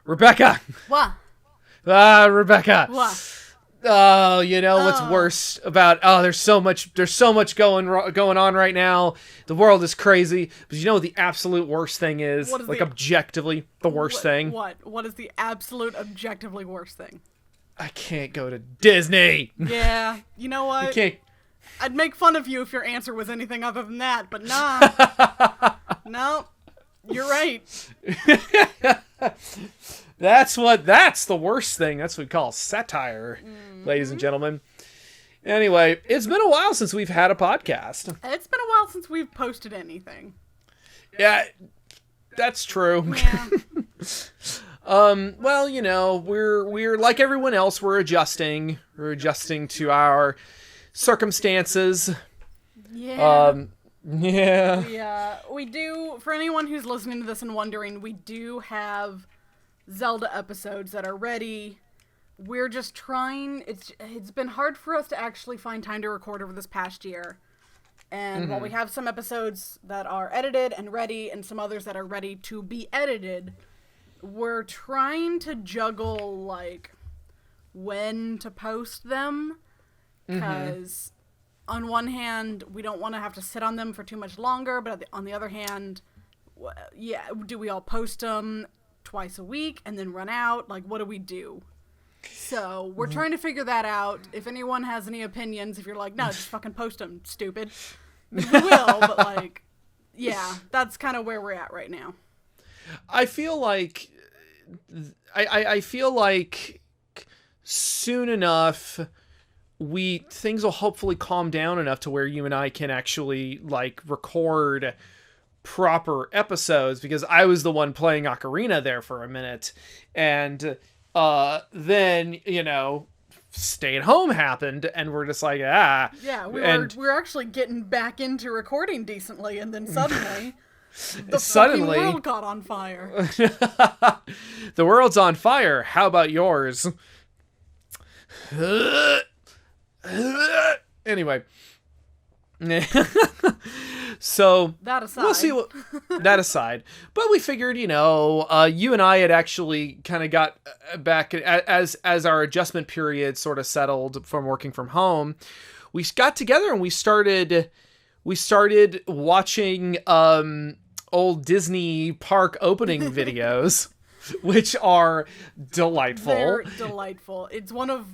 Rebekah! What? Rebekah! What? Oh, you know what's worse about... Oh, there's so much going on right now. The world is crazy. But you know what the absolute worst thing is? Like, objectively, the worst thing? What is the absolute objectively worst thing? I can't go to Disney! Yeah, you know what? You can't... I'd make fun of you if your answer was anything other than that, but nah. No, you're right. That's the worst thing. That's what we call satire, ladies and gentlemen. Anyway, it's been a while since we've had a podcast. It's been a while since we've posted anything. Yeah, that's true. Yeah. Well, you know, we're like everyone else, we're adjusting. We're adjusting to our circumstances. Yeah. Yeah. We do, for anyone who's listening to this and wondering, we do have Zelda episodes that are ready. We're just trying, it's been hard for us to actually find time to record over this past year. And while we have some episodes that are edited and ready and some others that are ready to be edited, we're trying to juggle, like, when to post them. Because on one hand, we don't want to have to sit on them for too much longer, but on the other hand, do we all post them twice a week and then run out? Like, what do we do? So we're trying to figure that out. If anyone has any opinions, if you're like, no, just fucking post them, stupid, we will. But like, yeah, that's kind of where we're at right now. I feel like I feel like soon enough things will hopefully calm down enough to where you and I can actually like record proper episodes, because I was the one playing Ocarina there for a minute, and then, you know, Stay at Home happened, and we're just like, we're actually getting back into recording decently, and then suddenly the fucking world caught on fire. The world's on fire. How about yours? Anyway. So that aside. We'll see that aside. But we figured, you know, you and I had actually kind of got back as our adjustment period sort of settled from working from home. We got together and we started watching old Disney park opening videos. Which are delightful. They're delightful. It's one of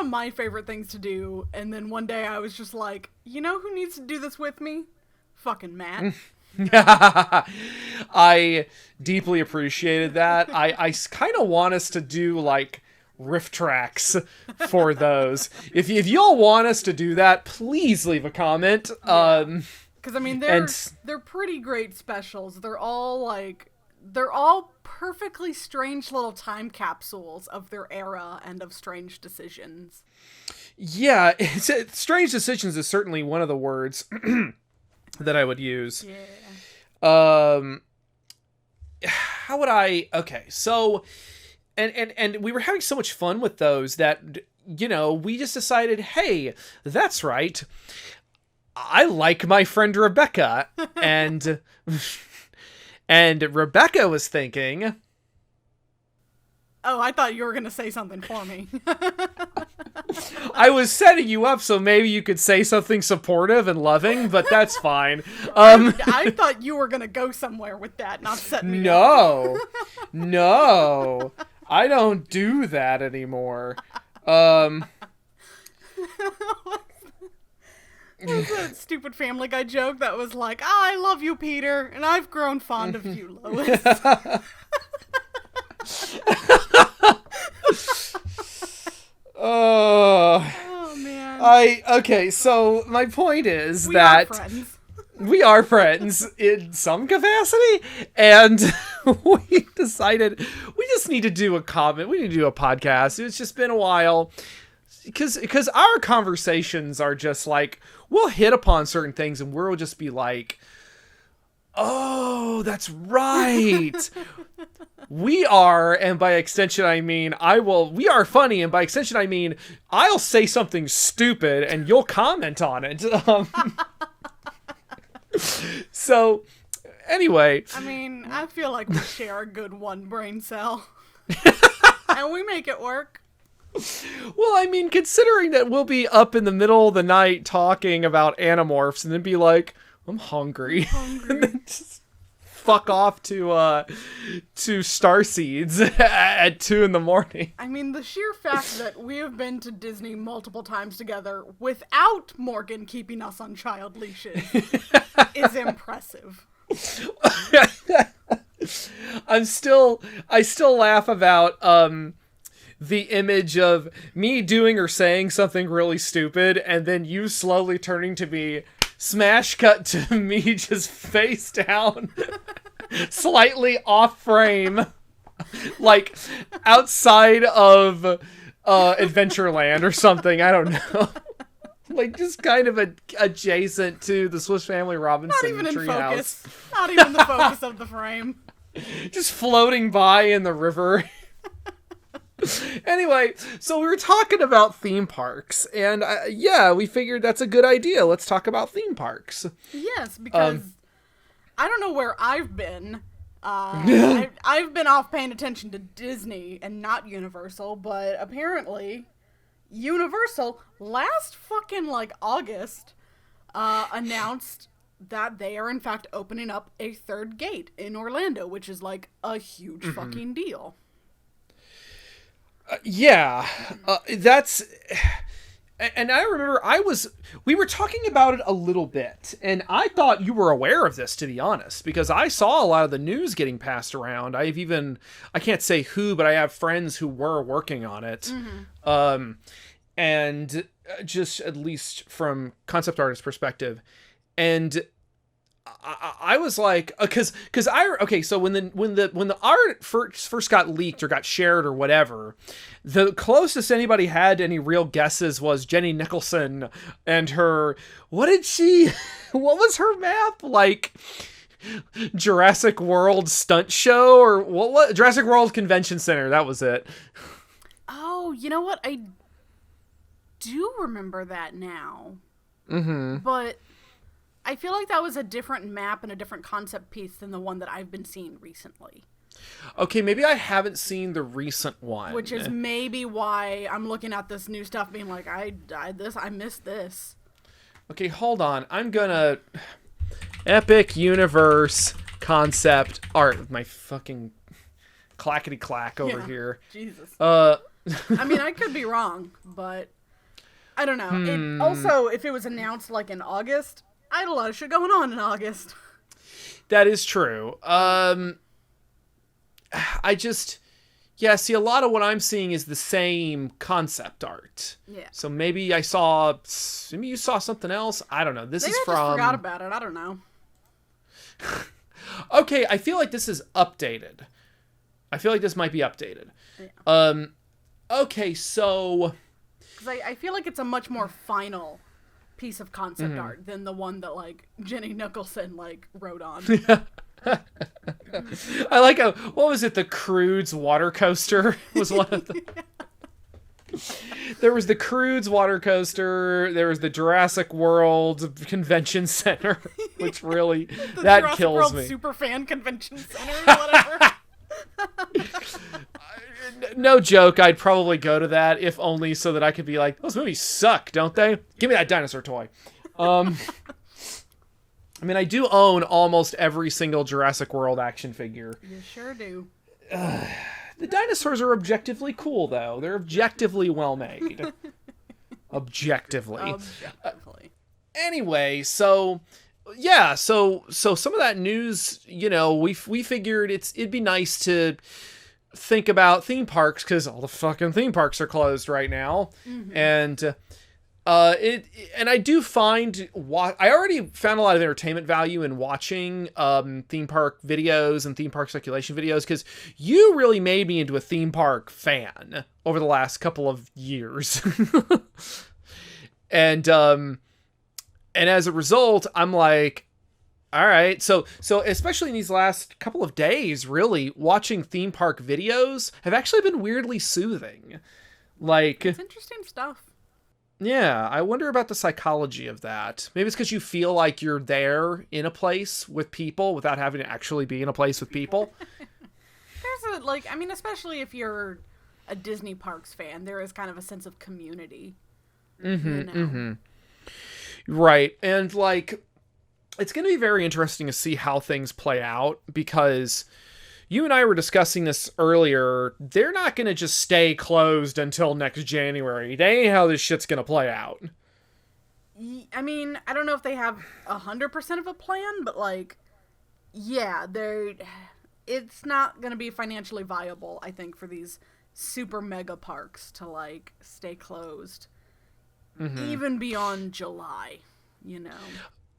my favorite things to do. And then one day I was just like, you know who needs to do this with me? Fucking Matt. I deeply appreciated that. I kind of want us to do like riff tracks for those. If y'all want us to do that, please leave a comment. Because I mean, they're pretty great specials. They're all perfectly strange little time capsules of their era and of strange decisions. Yeah, strange decisions is certainly one of the words that I would use. Yeah. How would I... Okay, so... And we were having so much fun with those that, you know, we just decided, hey, that's right. I like my friend Rebekah. And... And Rebekah was thinking... Oh, I thought you were going to say something for me. I was setting you up so maybe you could say something supportive and loving, but that's fine. I thought you were going to go somewhere with that, not set me up. No. I don't do that anymore. What was that stupid Family Guy joke that was like, I love you, Peter, and I've grown fond of you, Lois. Oh, man. Okay, so my point is we that... are friends. We are friends in some capacity, and we decided we just need to do a comment. We need to do a podcast. It's just been a while. Because our conversations are just like, we'll hit upon certain things and we'll just be like, oh, that's right. We are, and by extension I mean, we are funny, and by extension I mean, I'll say something stupid and you'll comment on it. So, anyway. I mean, I feel like we share a good one brain cell. And we make it work. Well, I mean, considering that we'll be up in the middle of the night talking about Animorphs and then be like, I'm hungry. And then just fuck off to Starseeds at 2 a.m. I mean, the sheer fact that we have been to Disney multiple times together without Morgan keeping us on child leashes is impressive. I still laugh about the image of me doing or saying something really stupid and then you slowly turning to me, smash cut to me just face down, slightly off frame, like outside of Adventureland or something. I don't know. Like, just kind of adjacent to the Swiss Family Robinson treehouse. Not even in focus. Not even the focus of the frame. Just floating by in the river. Anyway, so we were talking about theme parks, and we figured that's a good idea. Let's talk about theme parks. Yes, because I don't know where I've been. I've been off paying attention to Disney and not Universal, but apparently Universal last fucking August announced that they are in fact opening up a third gate in Orlando, which is like a huge fucking deal. That's, and I remember we were talking about it a little bit, and I thought you were aware of this, to be honest, because I saw a lot of the news getting passed around. I can't say who, but I have friends who were working on it. And just at least from concept artist perspective. And I was like, so when the art first got leaked or got shared or whatever, the closest anybody had to any real guesses was Jenny Nicholson and her, what was her map? Like Jurassic World stunt show or what Jurassic World Convention Center. That was it. Oh, you know what? I do remember that now. But I feel like that was a different map and a different concept piece than the one that I've been seeing recently. Okay, maybe I haven't seen the recent one. Which is maybe why I'm looking at this new stuff being like, I missed this. Okay, hold on. I'm gonna... Epic Universe Concept Art with my fucking clackety-clack over here. Jesus. I mean, I could be wrong, but I don't know. It, also, if it was announced in August, I had a lot of shit going on in August. That is true. See, a lot of what I'm seeing is the same concept art. Yeah. So maybe you saw something else. I don't know. Maybe I just forgot about it. I don't know. Okay, I feel like this is updated. I feel like this might be updated. Yeah. Okay, so... Because I feel like it's a much more final piece of concept art than the one that Jenny Nicholson wrote on. I like what was it? The Crudes water coaster was one of them. There was the Crudes water coaster. There was the Jurassic World Convention Center, which really that Jurassic kills World me. Superfan Convention Center, or whatever. No joke, I'd probably go to that if only so that I could be like, those movies suck, don't they? Give me that dinosaur toy. I mean, I do own almost every single Jurassic World action figure. You sure do. The dinosaurs are objectively cool, though. They're objectively well made. Objectively. Anyway, so some of that news, we figured it'd be nice to think about theme parks because all the fucking theme parks are closed right now, and I do find I already found a lot of entertainment value in watching theme park videos and theme park speculation videos because you really made me into a theme park fan over the last couple of years, and as a result, I'm like, all right. So especially in these last couple of days, really watching theme park videos have actually been weirdly soothing. It's interesting stuff. Yeah, I wonder about the psychology of that. Maybe it's because you feel like you're there in a place with people without having to actually be in a place with people. like, I mean, especially if you're a Disney Parks fan, there is kind of a sense of community. Right. And, like, it's going to be very interesting to see how things play out, because you and I were discussing this earlier. They're not going to just stay closed until next January. That ain't how this shit's going to play out. I mean, I don't know if they have 100% of a plan, but, like, yeah, it's not going to be financially viable, I think, for these super mega parks to, like, stay closed. Even beyond July, you know?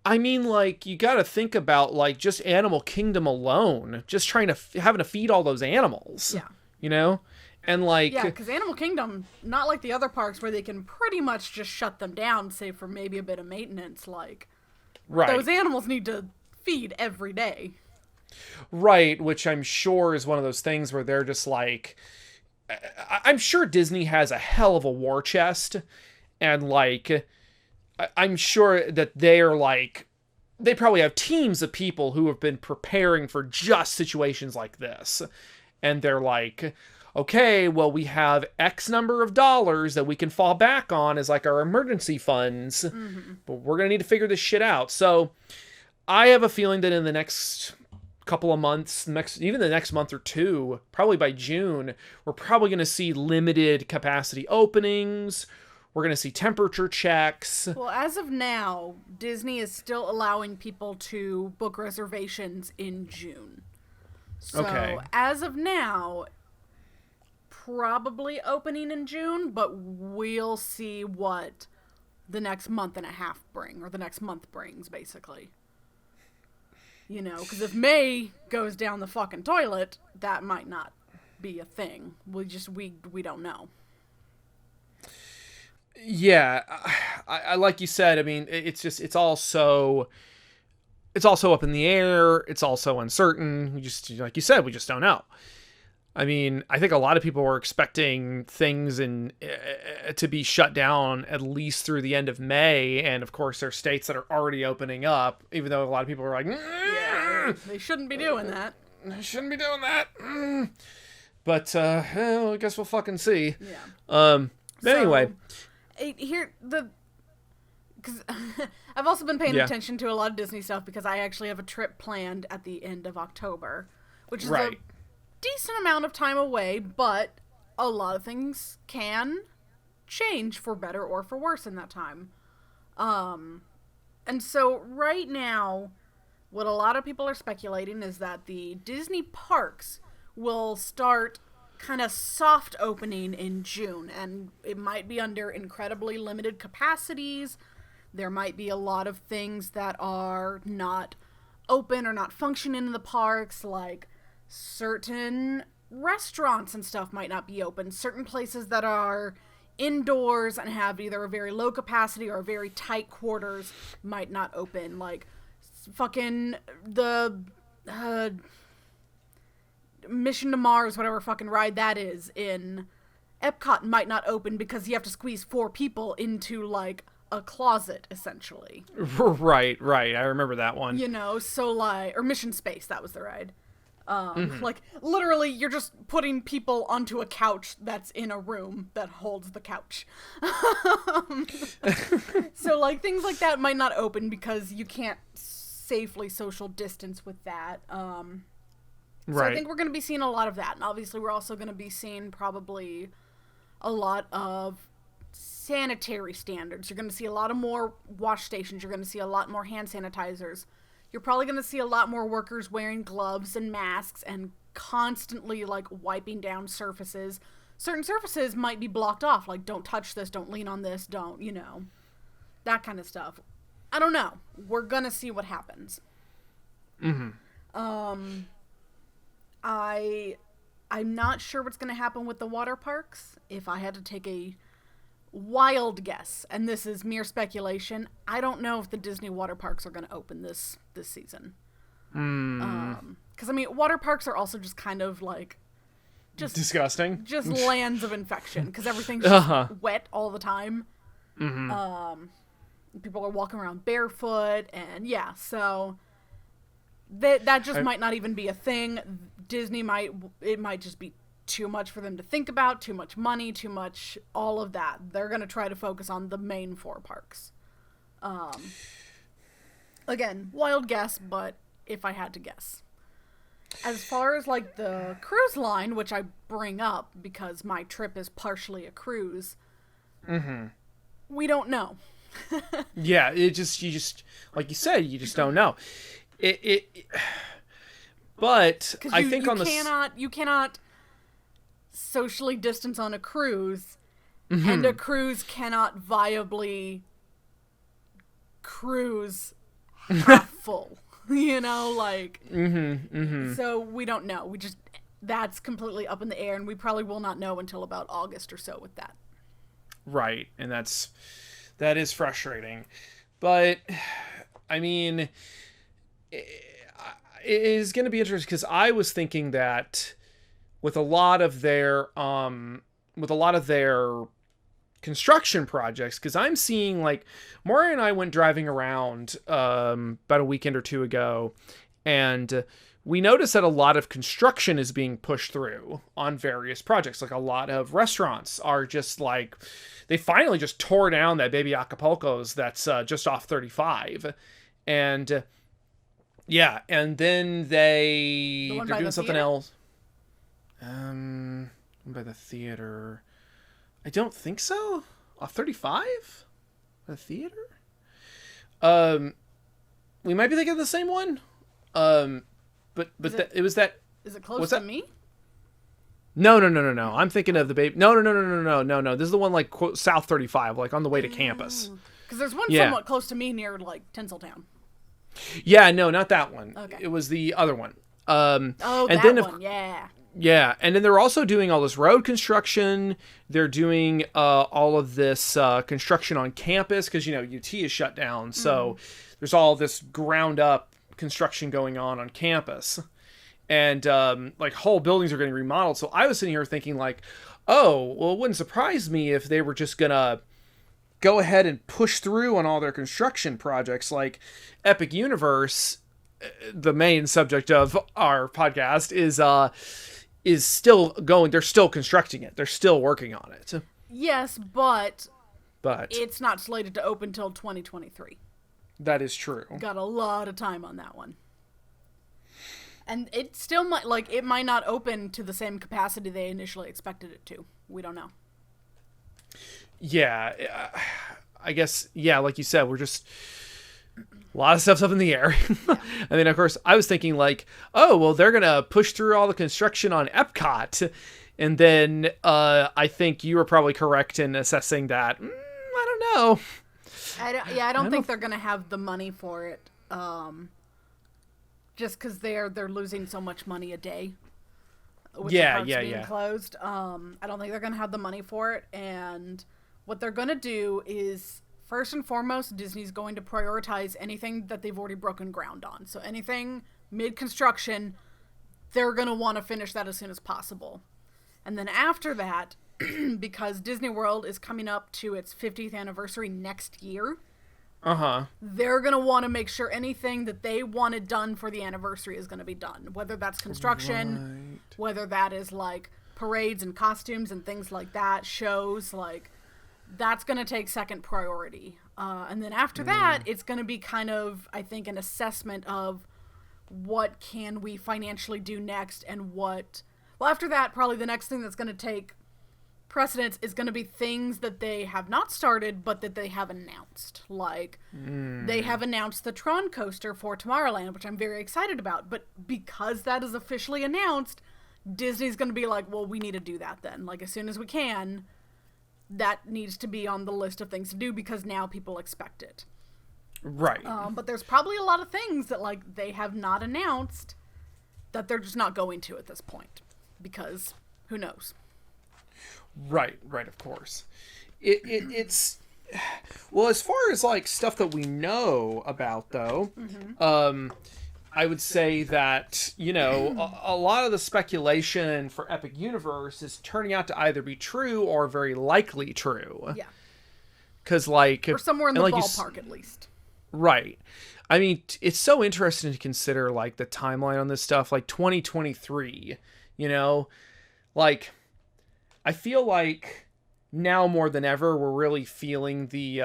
I mean, like, you got to think about, like, just Animal Kingdom alone. Just trying to, having to feed all those animals. Yeah. You know? And, like... Yeah, because Animal Kingdom, not like the other parks where they can pretty much just shut them down, save for maybe a bit of maintenance, like... Right. Those animals need to feed every day. Right, which I'm sure is one of those things where they're just like... I'm sure Disney has a hell of a war chest, and, like... I'm sure that they're, like... They probably have teams of people who have been preparing for just situations like this. And they're like... Okay, well, we have X number of dollars that we can fall back on as, like, our emergency funds, but we're going to need to figure this shit out. So I have a feeling that in the next couple of months, even the next month or two, probably by June, we're probably going to see limited capacity openings. We're going to see temperature checks. Well, as of now, Disney is still allowing people to book reservations in June. So, Okay. as of now... probably opening in June, but we'll see what the next month and a half bring, or the next month brings, basically. You know, because if May goes down the fucking toilet, that might not be a thing. We don't know. Yeah, I like you said, I mean, it's all so up in the air. It's all so uncertain. Like you said, we just don't know. I mean, I think a lot of people were expecting things to be shut down at least through the end of May, and of course there are states that are already opening up, even though a lot of people are like, yeah, they shouldn't be doing that. They shouldn't be doing that. But, well, I guess we'll fucking see. Yeah. But anyway. Because I've also been paying attention to a lot of Disney stuff, because I actually have a trip planned at the end of October, which is a decent amount of time away, but a lot of things can change for better or for worse in that time. And so right now, what a lot of people are speculating is that the Disney parks will start kind of soft opening in June, and it might be under incredibly limited capacities. There might be a lot of things that are not open or not functioning in the parks, like certain restaurants and stuff might not be open. Certain places that are indoors and have either a very low capacity or very tight quarters might not open. Like fucking the Mission to Mars, whatever fucking ride that is in Epcot, might not open because you have to squeeze 4 people into like a closet, essentially. Right. I remember that one. You know, so like, or Mission Space, that was the ride. Like, literally, you're just putting people onto a couch that's in a room that holds the couch. So, like, things like that might not open because you can't safely social distance with that. So I think we're going to be seeing a lot of that. And obviously, we're also going to be seeing probably a lot of sanitary standards. You're going to see a lot of more wash stations. You're going to see a lot more hand sanitizers. You're probably going to see a lot more workers wearing gloves and masks and constantly, like, wiping down surfaces. Certain surfaces might be blocked off, like, don't touch this, don't lean on this, don't, you know, that kind of stuff. I don't know. We're going to see what happens. I'm not sure what's going to happen with the water parks. If I had to take a wild guess, and this is mere speculation, I don't know if the Disney water parks are going to open this season. Because I mean, water parks are also just kind of like just disgusting, just lands of infection, because everything's just wet all the time. People are walking around barefoot, and yeah, so That just might not even be a thing. It might just be too much for them to think about, too much money, too much all of that. They're going to try to focus on the main 4 parks. Again, wild guess, but if I had to guess. As far as like the cruise line, which I bring up because my trip is partially a cruise, we don't know. Yeah, you just like you said, you just don't know. But I think you cannot socially distance on a cruise, and a cruise cannot viably cruise half full. You know, like so we don't know. That's completely up in the air, and we probably will not know until about August or so with that. Right, and that is frustrating. But I mean, it is going to be interesting because I was thinking that with a lot of their construction projects, because I'm seeing like Maury and I went driving around about a weekend or two ago, and we noticed that a lot of construction is being pushed through on various projects. Like a lot of restaurants are just like, they finally just tore down that baby Acapulco's that's just off 35. And yeah, and then they're doing something else. By the theater. I don't think so. Off 35? The theater? We might be thinking of the same one. But it was that. Is it close to me? No. I'm thinking of the baby. No. This is the one like quote, South 35, like on the way to campus. Because there's one somewhat close to me near like Tinseltown. Yeah, no, not that one. Okay. It was the other one. And that then one, yeah. Yeah, and then they're also doing all this road construction. They're doing all of this construction on campus because, UT is shut down. So there's all this ground up construction going on campus. And like whole buildings are getting remodeled. So I was sitting here thinking like, oh, well, it wouldn't surprise me if they were just going to go ahead and push through on all their construction projects. Like Epic Universe, the main subject of our podcast, is still going. They're still constructing it. They're still working on it. Yes, but it's not slated to open till 2023. That is true. Got a lot of time on that one. And it still might not open to the same capacity they initially expected it to. We don't know. Yeah, I guess, yeah, like you said, we're just... A lot of stuff's up in the air. Yeah. And then, of course, I was thinking like, oh, well, they're going to push through all the construction on Epcot. And then I think you were probably correct in assessing that. I don't know. I don't think they're going to have the money for it. Just because they're losing so much money a day. With the parks being closed. I don't think they're going to have the money for it. And what they're going to do is... First and foremost, Disney's going to prioritize anything that they've already broken ground on. So anything mid-construction, they're going to want to finish that as soon as possible. And then after that, because Disney World is coming up to its 50th anniversary next year, they're going to want to make sure anything that they wanted done for the anniversary is going to be done. Whether that's construction, whether that is like parades and costumes and things like that, shows, like... That's going to take second priority. And then after that, it's going to be kind of, I think, an assessment of what can we financially do next and what... Well, after that, probably the next thing that's going to take precedence is going to be things that they have not started, but that they have announced. Like, they have announced the Tron coaster for Tomorrowland, which I'm very excited about. But because that is officially announced, Disney's going to be like, well, we need to do that then. Like, as soon as we can... That needs to be on the list of things to do because now people expect it. Right. But there's probably a lot of things that like they have not announced that they're just not going to at this point because who knows? Right, of course. It's well, as far as like stuff that we know about though, I would say that, a lot of the speculation for Epic Universe is turning out to either be true or very likely true. Yeah. Because, like... Or somewhere in the ballpark, at least. Right. I mean, it's so interesting to consider, like, the timeline on this stuff, like 2023, you know, like, I feel like now more than ever, we're really feeling the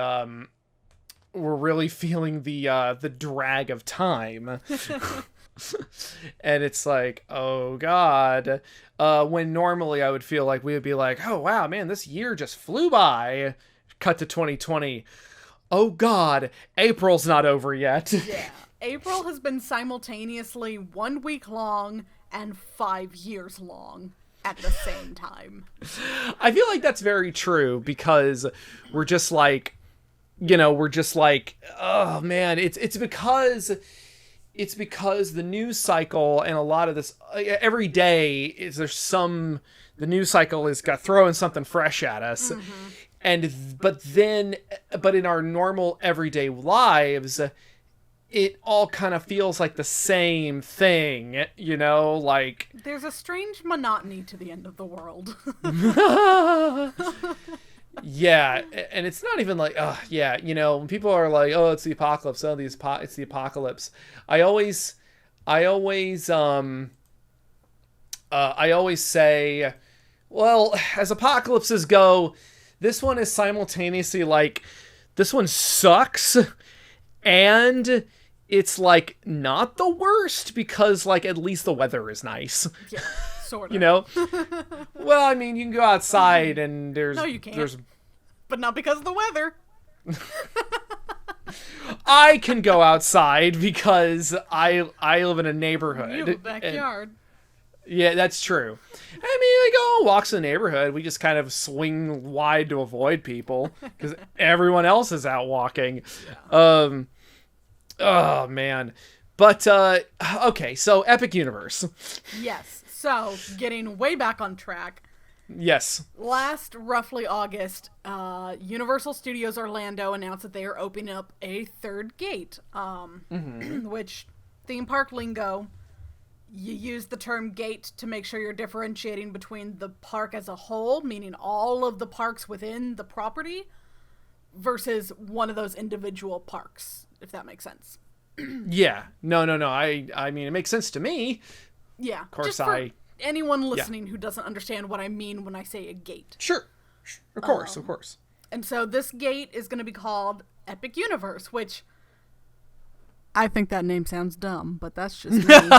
drag of time. And it's like, oh God, when normally I would feel like we would be like, oh wow, man, this year just flew by. Cut to 2020. Oh God, April's not over yet. Yeah. April has been simultaneously 1 week long and 5 years long at the same time. I feel like that's very true because we're just like, oh man, it's because the news cycle and a lot of this every day the news cycle is got throwing something fresh at us. But in our normal everyday lives, it all kind of feels like the same thing, like there's a strange monotony to the end of the world. Yeah, and it's not even like, when people are like, oh, it's the apocalypse, it's the apocalypse. I always say, well, as apocalypses go, this one is simultaneously like, this one sucks, and it's like not the worst because like at least the weather is nice. Yeah, sort of. Well, I mean, you can go outside and no, you can't. But not because of the weather. I can go outside because I live in a neighborhood. You have a backyard. Yeah, that's true. I mean, I go on walks in the neighborhood. We just kind of swing wide to avoid people because everyone else is out walking. Yeah. Oh, man. But, okay, so Epic Universe. Yes. So, getting way back on track. Yes. Last, roughly August, Universal Studios Orlando announced that they are opening up a third gate, which, theme park lingo, you use the term gate to make sure you're differentiating between the park as a whole, meaning all of the parks within the property, versus one of those individual parks, if that makes sense. Yeah. No. I mean, it makes sense to me. Yeah. Of course, just for anyone listening who doesn't understand what I mean when I say a gate. Sure. Of course. And so this gate is going to be called Epic Universe, which I think that name sounds dumb, but that's just me.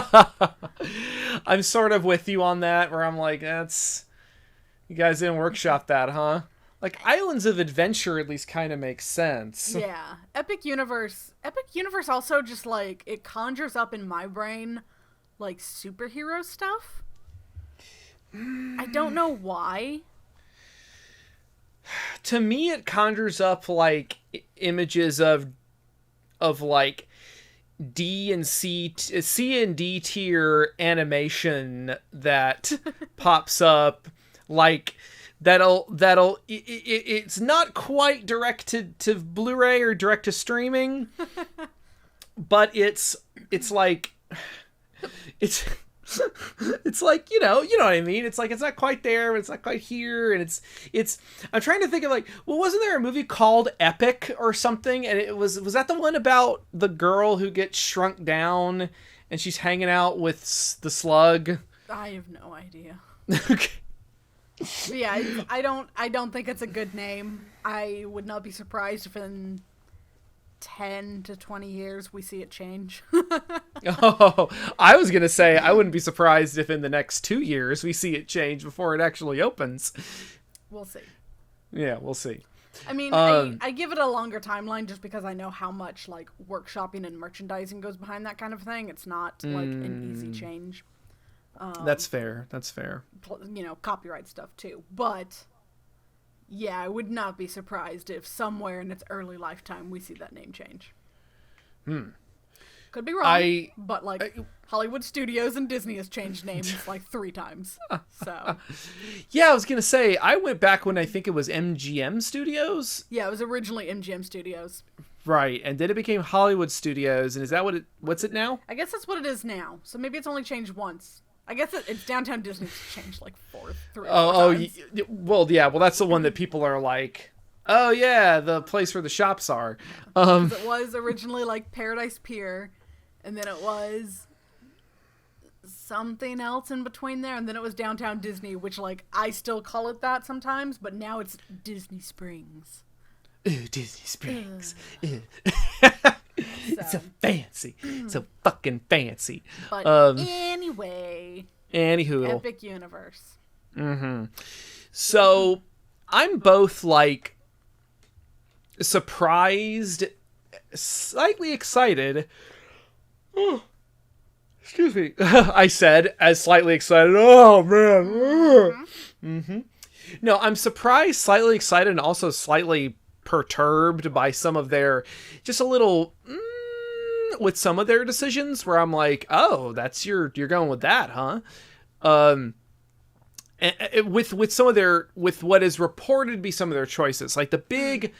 I'm sort of with you on that, where I'm like, you guys didn't workshop that, huh? Like, Islands of Adventure at least kind of makes sense. Yeah. Epic Universe also just, like, it conjures up in my brain, like, superhero stuff. I don't know why. To me, it conjures up, like, images of like, C and D tier animation that pops up, like... It's not quite directed to Blu-ray or direct to streaming, but it's like, it's like, you know what I mean? It's like, it's not quite there, but it's not quite here. And I'm trying to think of like, well, wasn't there a movie called Epic or something? And was that the one about the girl who gets shrunk down and she's hanging out with the slug? I have no idea. Okay. Yeah, I don't think it's a good name. I would not be surprised if in 10 to 20 years we see it change. Oh, I was going to say I wouldn't be surprised if in the next 2 years we see it change before it actually opens. We'll see. Yeah, we'll see. I mean, I give it a longer timeline just because I know how much like workshopping and merchandising goes behind that kind of thing. It's not like an easy change. That's fair. You know, copyright stuff too. But yeah, I would not be surprised if somewhere in its early lifetime we see that name change. Could be wrong, but like Hollywood Studios and Disney has changed names like 3 times. So yeah, I was gonna say I went back when I think it was MGM Studios. Yeah, it was originally MGM Studios. Right, and then it became Hollywood Studios, and is that what's it now? I guess that's what it is now. So maybe it's only changed once. I guess it's Downtown Disney's changed like 3 or 4 times. Well, that's the one that people are like, Oh yeah, the place where the shops are. 'Cause it was originally like Paradise Pier, and then it was something else in between there, and then it was Downtown Disney, which like I still call it that sometimes, but now it's Disney Springs. Ooh, Disney Springs. So Fancy. So fucking fancy. But anyway. Anywho. Epic Universe. Mm-hmm. So, I'm both, like, surprised, slightly excited. Oh, excuse me. I said, as slightly excited. Oh, man. Mm-hmm. No, I'm surprised, slightly excited, and also slightly perturbed by some of their, just a little, with some of their decisions, where I'm like, oh, you're going with that, huh? And with some of with what is reported to be some of their choices, like the big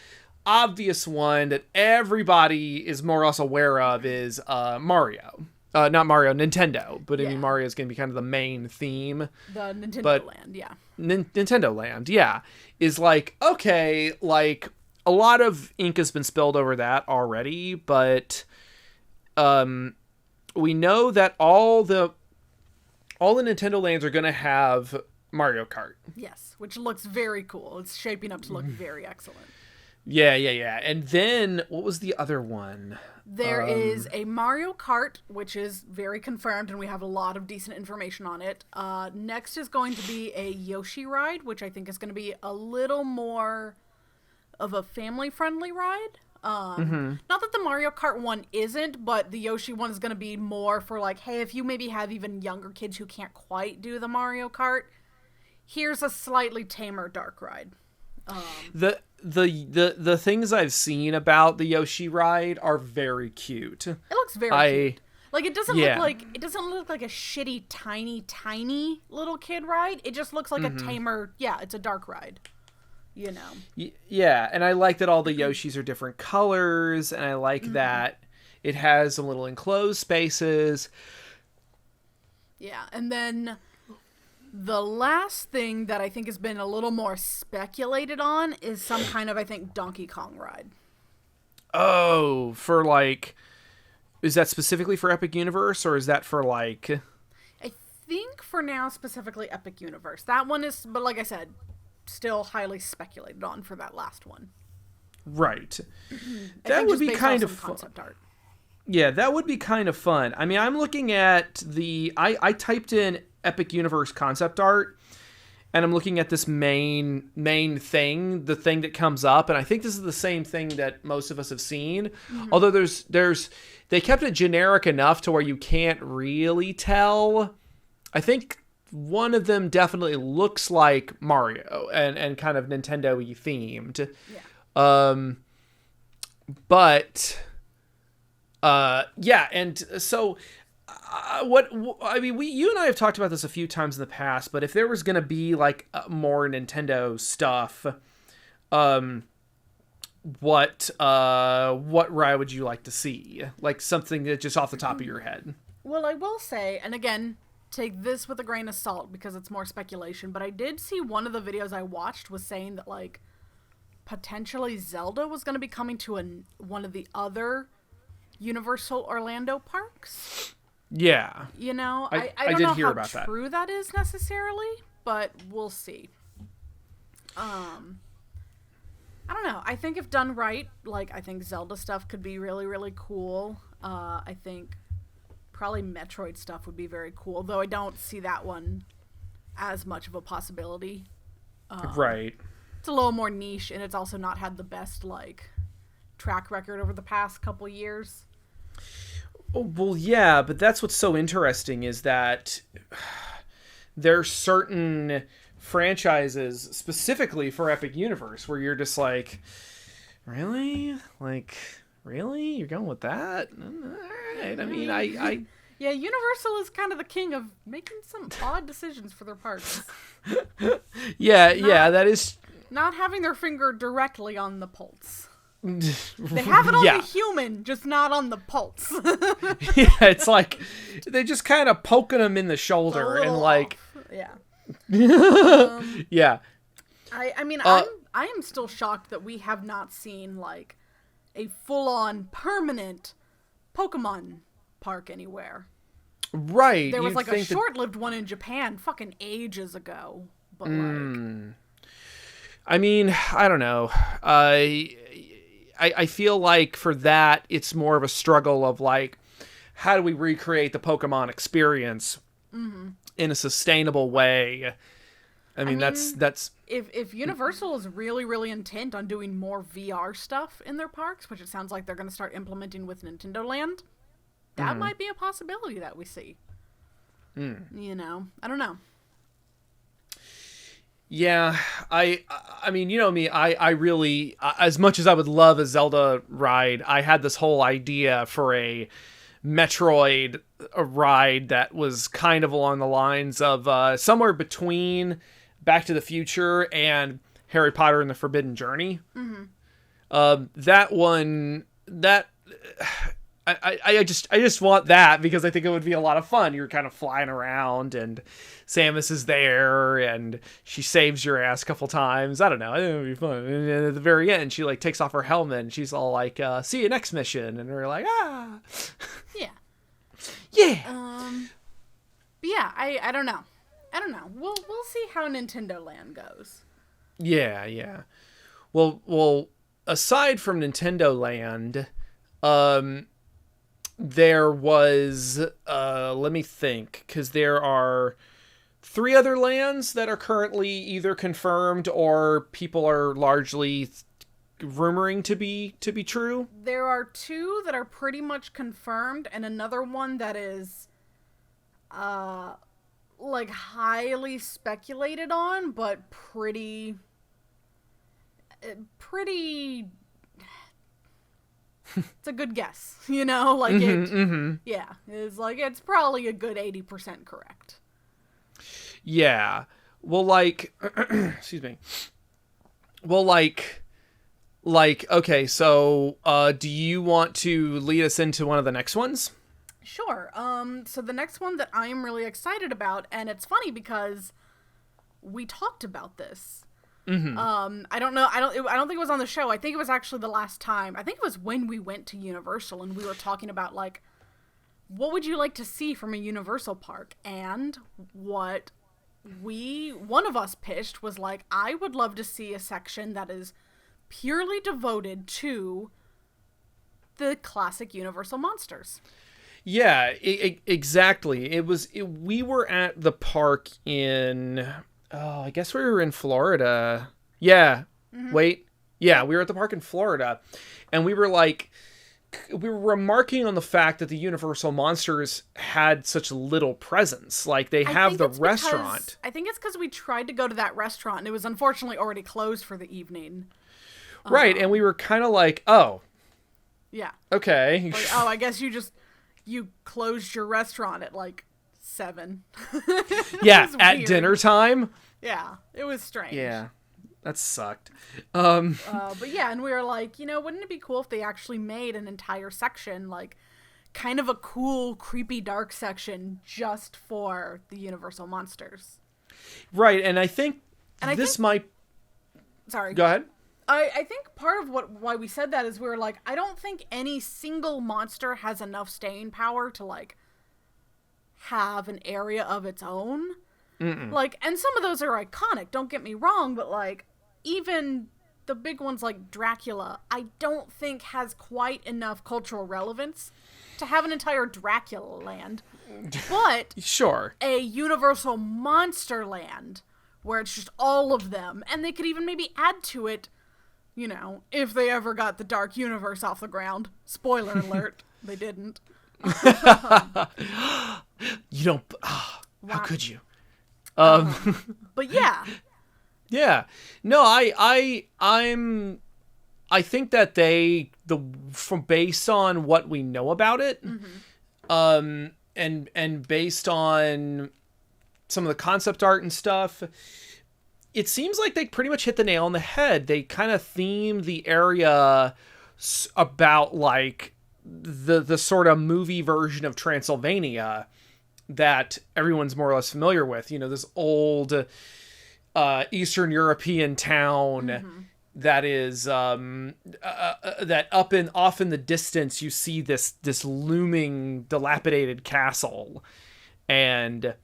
obvious one that everybody is more or less aware of is Mario. Not Mario, Nintendo. But I mean, Mario is going to be kind of the main theme. The Nintendo Land, yeah. Nintendo Land, yeah. Is like, okay, like, a lot of ink has been spilled over that already, but we know that all the Nintendo Lands are going to have Mario Kart. Yes, which looks very cool. It's shaping up to look very excellent. Yeah. And then, what was the other one? There is a Mario Kart, which is very confirmed, and we have a lot of decent information on it. Next is going to be a Yoshi ride, which I think is going to be a little more of a family-friendly ride. Not that the Mario Kart one isn't, but the Yoshi one is going to be more for like, hey, if you maybe have even younger kids who can't quite do the Mario Kart, here's a slightly tamer dark ride. The things I've seen about the Yoshi ride are very cute. It looks very cute. Like it doesn't look like a shitty tiny little kid ride. It just looks like a tamer. Yeah, it's a dark ride. You know. Yeah, and I like that all the Yoshis are different colors, and I like that it has some little enclosed spaces. Yeah, and then the last thing that I think has been a little more speculated on is some kind of, I think, Donkey Kong ride. Oh, for like, is that specifically for Epic Universe, or is that for like? I think for now specifically Epic Universe. That one is, but like I said, still highly speculated on for that last one. Right. That would be kind of fun. Concept art. Yeah, that would be kind of fun. I mean, I'm looking at I typed in Epic Universe concept art, and I'm looking at this main thing, the thing that comes up, and I think this is the same thing that most of us have seen. Although they kept it generic enough to where you can't really tell. I think one of them definitely looks like Mario and kind of Nintendo-y themed. Yeah. But yeah, and so you and I have talked about this a few times in the past, but if there was going to be like more Nintendo stuff, what ride would you like to see? Like something that just off the top of your head. Well, I will say, and again, take this with a grain of salt because it's more speculation, but I did see one of the videos I watched was saying that like potentially Zelda was going to be coming to one of the other Universal Orlando parks. Yeah. You know, I don't did know hear how about that. true that is necessarily, but we'll see. I don't know. I think if done right, like I think Zelda stuff could be really, really cool. I think probably Metroid stuff would be very cool, though I don't see that one as much of a possibility. Right. It's a little more niche, and it's also not had the best like track record over the past couple years. Well, yeah, but that's what's so interesting is that there's certain franchises specifically for Epic Universe where you're just like, really? Like, really? You're going with that? All right. I mean, I... Yeah, Universal is kind of the king of making some odd decisions for their parks. Yeah, that is... Not having their finger directly on the pulse. They have it on the human, just not on the pulse. Yeah, it's like they're just kind of poking them in the shoulder and like, off. Yeah. yeah. I mean, I am still shocked that we have not seen like a full-on permanent Pokemon park anywhere. Right. There was like a short-lived one in Japan fucking ages ago. But like I mean, I don't know. I feel like for that it's more of a struggle of like, how do we recreate the Pokemon experience in a sustainable way? I mean, that's if Universal is really, really intent on doing more VR stuff in their parks, which it sounds like they're going to start implementing with Nintendo Land, that might be a possibility that we see. You know, I don't know. Yeah, I mean, you know me, I really, as much as I would love a Zelda ride, I had this whole idea for a Metroid ride that was kind of along the lines of somewhere between Back to the Future and Harry Potter and the Forbidden Journey. That one, I just want that because I think it would be a lot of fun. You're kind of flying around and Samus is there and she saves your ass a couple times. I don't know. I think it would be fun. And then at the very end, she like takes off her helmet and she's all like, see you next mission. And we're like, ah. Yeah. Yeah. But yeah, I don't know. I don't know. We'll see how Nintendo Land goes. Yeah. Well, aside from Nintendo Land, there was, let me think, because there are 3 other lands that are currently either confirmed or people are largely rumoring to be true. There are 2 that are pretty much confirmed, and another one that is, like highly speculated on, but pretty. It's a good guess, you know, like yeah, it's like, it's probably a good 80% correct. Yeah. Well, like, excuse me. Well, like, okay, so, do you want to lead us into one of the next ones? Sure. So the next one that I am really excited about, and it's funny because we talked about this. I don't know. I don't think it was on the show. I think it was actually the last time. I think it was when we went to Universal and we were talking about like, what would you like to see from a Universal park? And what one of us pitched was like, I would love to see a section that is purely devoted to the classic Universal monsters. Yeah, exactly. We were at the park in, I guess we were in Florida. Yeah. Wait. Yeah, we were at the park in Florida. And we were remarking on the fact that the Universal monsters had such little presence. Like, they have the restaurant. I think it's because we tried to go to that restaurant and it was unfortunately already closed for the evening. Right, and we were kind of like, oh. Yeah. Okay. Like, I guess you closed your restaurant at like 7. Yeah, at dinner time. Yeah, it was strange. Yeah, that sucked. But yeah, and we were like, wouldn't it be cool if they actually made an entire section, like, kind of a cool, creepy, dark section just for the Universal monsters? Right, and I think might... Sorry. Go ahead. I think part of why we said that is we were like, I don't think any single monster has enough staying power to, like, have an area of its own. Like, and some of those are iconic, don't get me wrong, but, like, even the big ones like Dracula, I don't think has quite enough cultural relevance to have an entire Dracula land. But sure, a Universal Monster Land where it's just all of them, and they could even maybe add to it, if they ever got the Dark Universe off the ground. Spoiler alert, they didn't. You don't... how could you? But yeah. Yeah. No, I think that from based on what we know about it, and based on some of the concept art and stuff, it seems like they pretty much hit the nail on the head. They kind of themed the area about like the sort of movie version of Transylvania that everyone's more or less familiar with. This old Eastern European town that is that off in the distance you see this looming dilapidated castle, and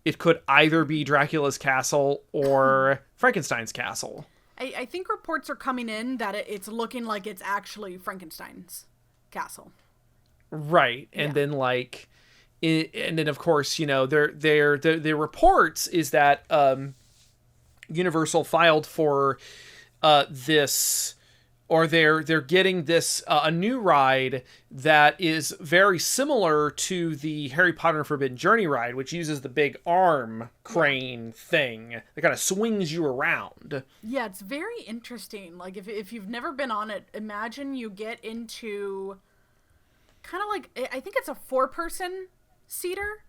it could either be Dracula's castle or Frankenstein's castle. I think reports are coming in that it's looking like it's actually Frankenstein's castle. Right. And then like and then of course, you know, their reports is that Universal filed for this, or they're getting this a new ride that is very similar to the Harry Potter and Forbidden Journey ride, which uses the big arm crane thing that kind of swings you around. Yeah, it's very interesting. Like if you've never been on it, imagine you get into kind of like, I think it's a 4-person seater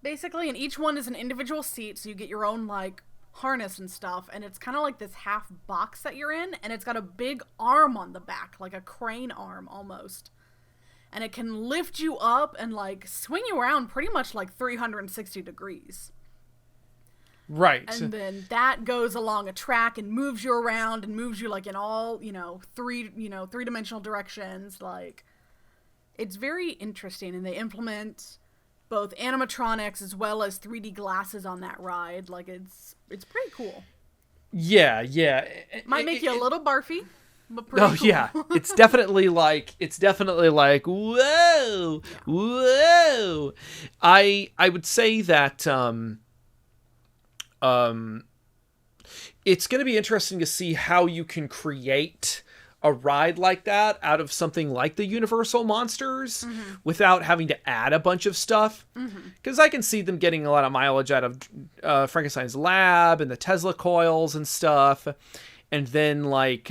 basically, and each one is an individual seat, so you get your own like harness and stuff, and it's kind of like this half box that you're in, and it's got a big arm on the back, like a crane arm almost, and it can lift you up and like swing you around pretty much like 360 degrees. Right. And then that goes along a track and moves you around and moves you like in all, three-dimensional directions. Like, it's very interesting, and they implement both animatronics as well as 3D glasses on that ride. Like, it's pretty cool. Yeah. Might make you a little barfy, but pretty cool. Yeah. It's definitely like, whoa, whoa. I would say that, it's going to be interesting to see how you can create a ride like that out of something like the Universal monsters without having to add a bunch of stuff. Because I can see them getting a lot of mileage out of Frankenstein's lab and the Tesla coils and stuff. And then like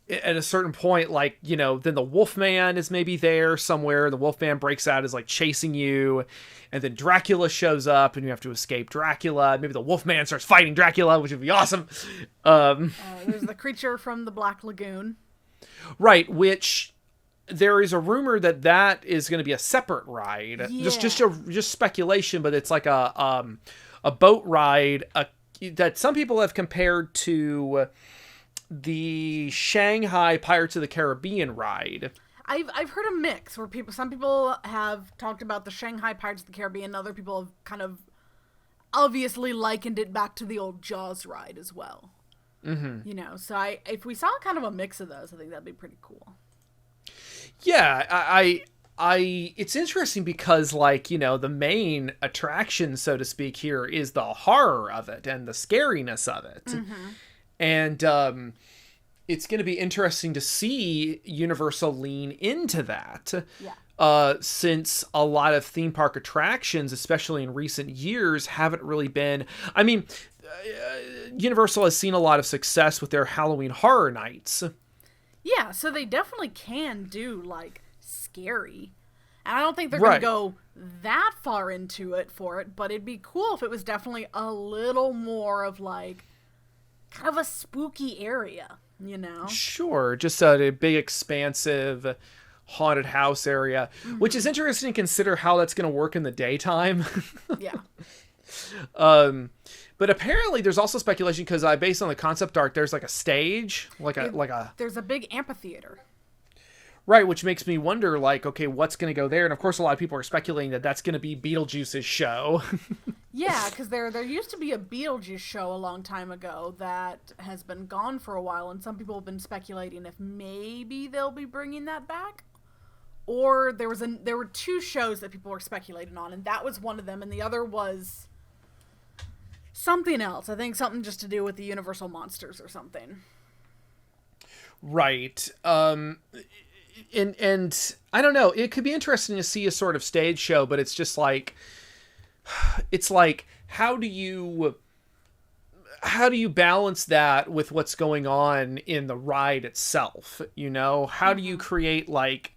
at a certain point, like, you know, then the Wolfman is maybe there somewhere. The Wolfman breaks out, is like chasing you. And then Dracula shows up and you have to escape Dracula. Maybe the Wolfman starts fighting Dracula, which would be awesome. There's the creature from the Black Lagoon. Right, which there is a rumor that is going to be a separate ride. Yeah. Just speculation, but it's like a boat ride that some people have compared to the Shanghai Pirates of the Caribbean ride. I've heard a mix where some people have talked about the Shanghai Pirates of the Caribbean, other people have kind of obviously likened it back to the old Jaws ride as well. You know, so if we saw kind of a mix of those, I think that'd be pretty cool. Yeah, I it's interesting because, like, you know, the main attraction, so to speak, here is the horror of it and the scariness of it. And it's going to be interesting to see Universal lean into that. Yeah. Since a lot of theme park attractions, especially in recent years, haven't really been... I mean, Universal has seen a lot of success with their Halloween Horror Nights. Yeah, so they definitely can do, like, scary. And I don't think they're going to go that far into it for it, but it'd be cool if it was definitely a little more of, like, kind of a spooky area, you know? Sure, just a big, expansive haunted house area, which is interesting to consider how that's going to work in the daytime. Yeah. But apparently there's also speculation, because based on the concept art, there's like a stage, there's a big amphitheater. Right, which makes me wonder, like, okay, what's going to go there? And of course, a lot of people are speculating that that's going to be Beetlejuice's show. Yeah, because there used to be a Beetlejuice show a long time ago that has been gone for a while, and some people have been speculating if maybe they'll be bringing that back. Or there were 2 shows that people were speculating on, and that was one of them, and the other was something else. I think something just to do with the Universal monsters or something. Right. And I don't know, it could be interesting to see a sort of stage show, but it's just like, it's like, how do you balance that with what's going on in the ride itself? You know, how do you create like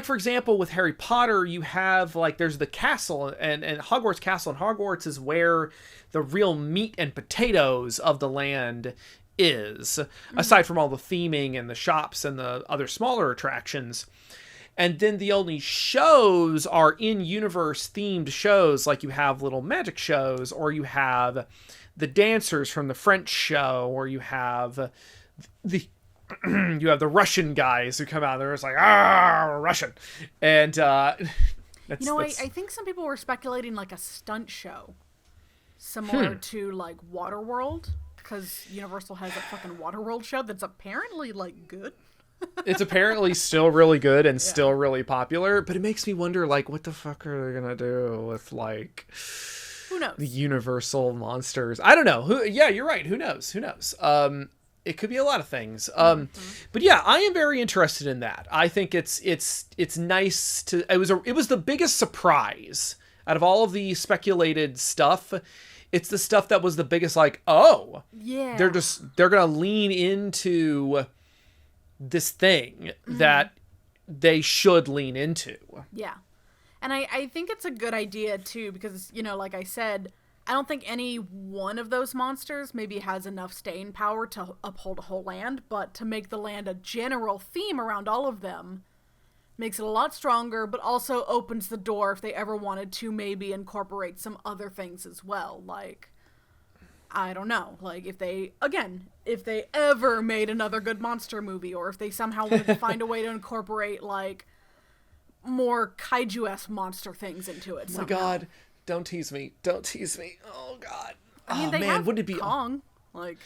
for example, with Harry Potter, you have like, there's the castle and Hogwarts Castle, and Hogwarts is where the real meat and potatoes of the land is, aside from all the theming and the shops and the other smaller attractions. And then the only shows are in-universe themed shows, like you have little magic shows, or you have the dancers from the French show, or you have the you have the Russian guys who come out there. It's like, Russian. And that's, I think some people were speculating like a stunt show similar to like Waterworld, because Universal has a fucking Waterworld show that's apparently like good. It's apparently still really good and still really popular, but it makes me wonder, like, what the fuck are they gonna do with, like, who knows, the Universal monsters? I don't know. Yeah, you're right. Who knows? It could be a lot of things. But yeah, I am very interested in that. I think it's nice to. It was the biggest surprise out of all of the speculated stuff. It's the stuff that was the biggest. Like, oh, yeah, they're gonna lean into this thing that they should lean into. Yeah, and I think it's a good idea too, because like I said, I don't think any one of those monsters maybe has enough staying power to uphold a whole land, but to make the land a general theme around all of them makes it a lot stronger, but also opens the door if they ever wanted to maybe incorporate some other things as well. Like, I don't know, like if they ever made another good monster movie, or if they somehow wanted to find a way to incorporate like more kaiju-esque monster things into it. Oh my God. Don't tease me. Oh, God. I mean, they have wouldn't it be Kong? Like,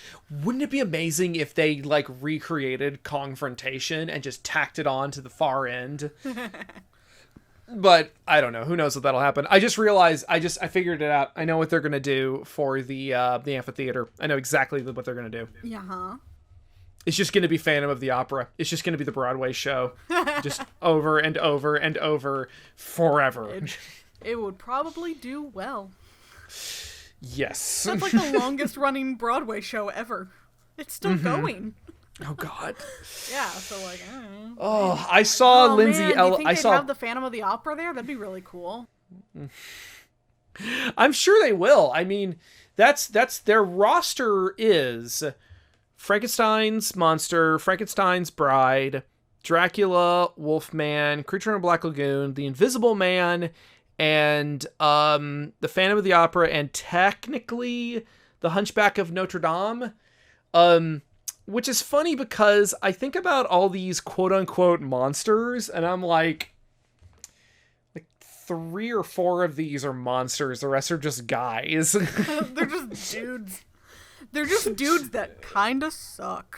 wouldn't it be amazing if they, like, recreated Kongfrontation and just tacked it on to the far end? But I don't know. Who knows if that'll happen? I just realized, I figured it out. I know what they're going to do for the amphitheater. I know exactly what they're going to do. Yeah. It's just going to be Phantom of the Opera. It's just going to be the Broadway show. Just over and over and over forever. It would probably do well. Yes. That's like the longest running Broadway show ever. It's still going. Oh, God. Yeah, so like, I don't know. Oh, I saw Lindsay Ella. You think they'd have the Phantom of the Opera there? That'd be really cool. I'm sure they will. I mean, that's their roster is Frankenstein's Monster, Frankenstein's Bride, Dracula, Wolfman, Creature in the Black Lagoon, The Invisible Man, and the Phantom of the Opera, and technically the Hunchback of Notre Dame, which is funny because I think about all these quote-unquote monsters, and I'm like 3 or 4 of these are monsters. The rest are just guys. They're just dudes. They're just dudes that kind of suck.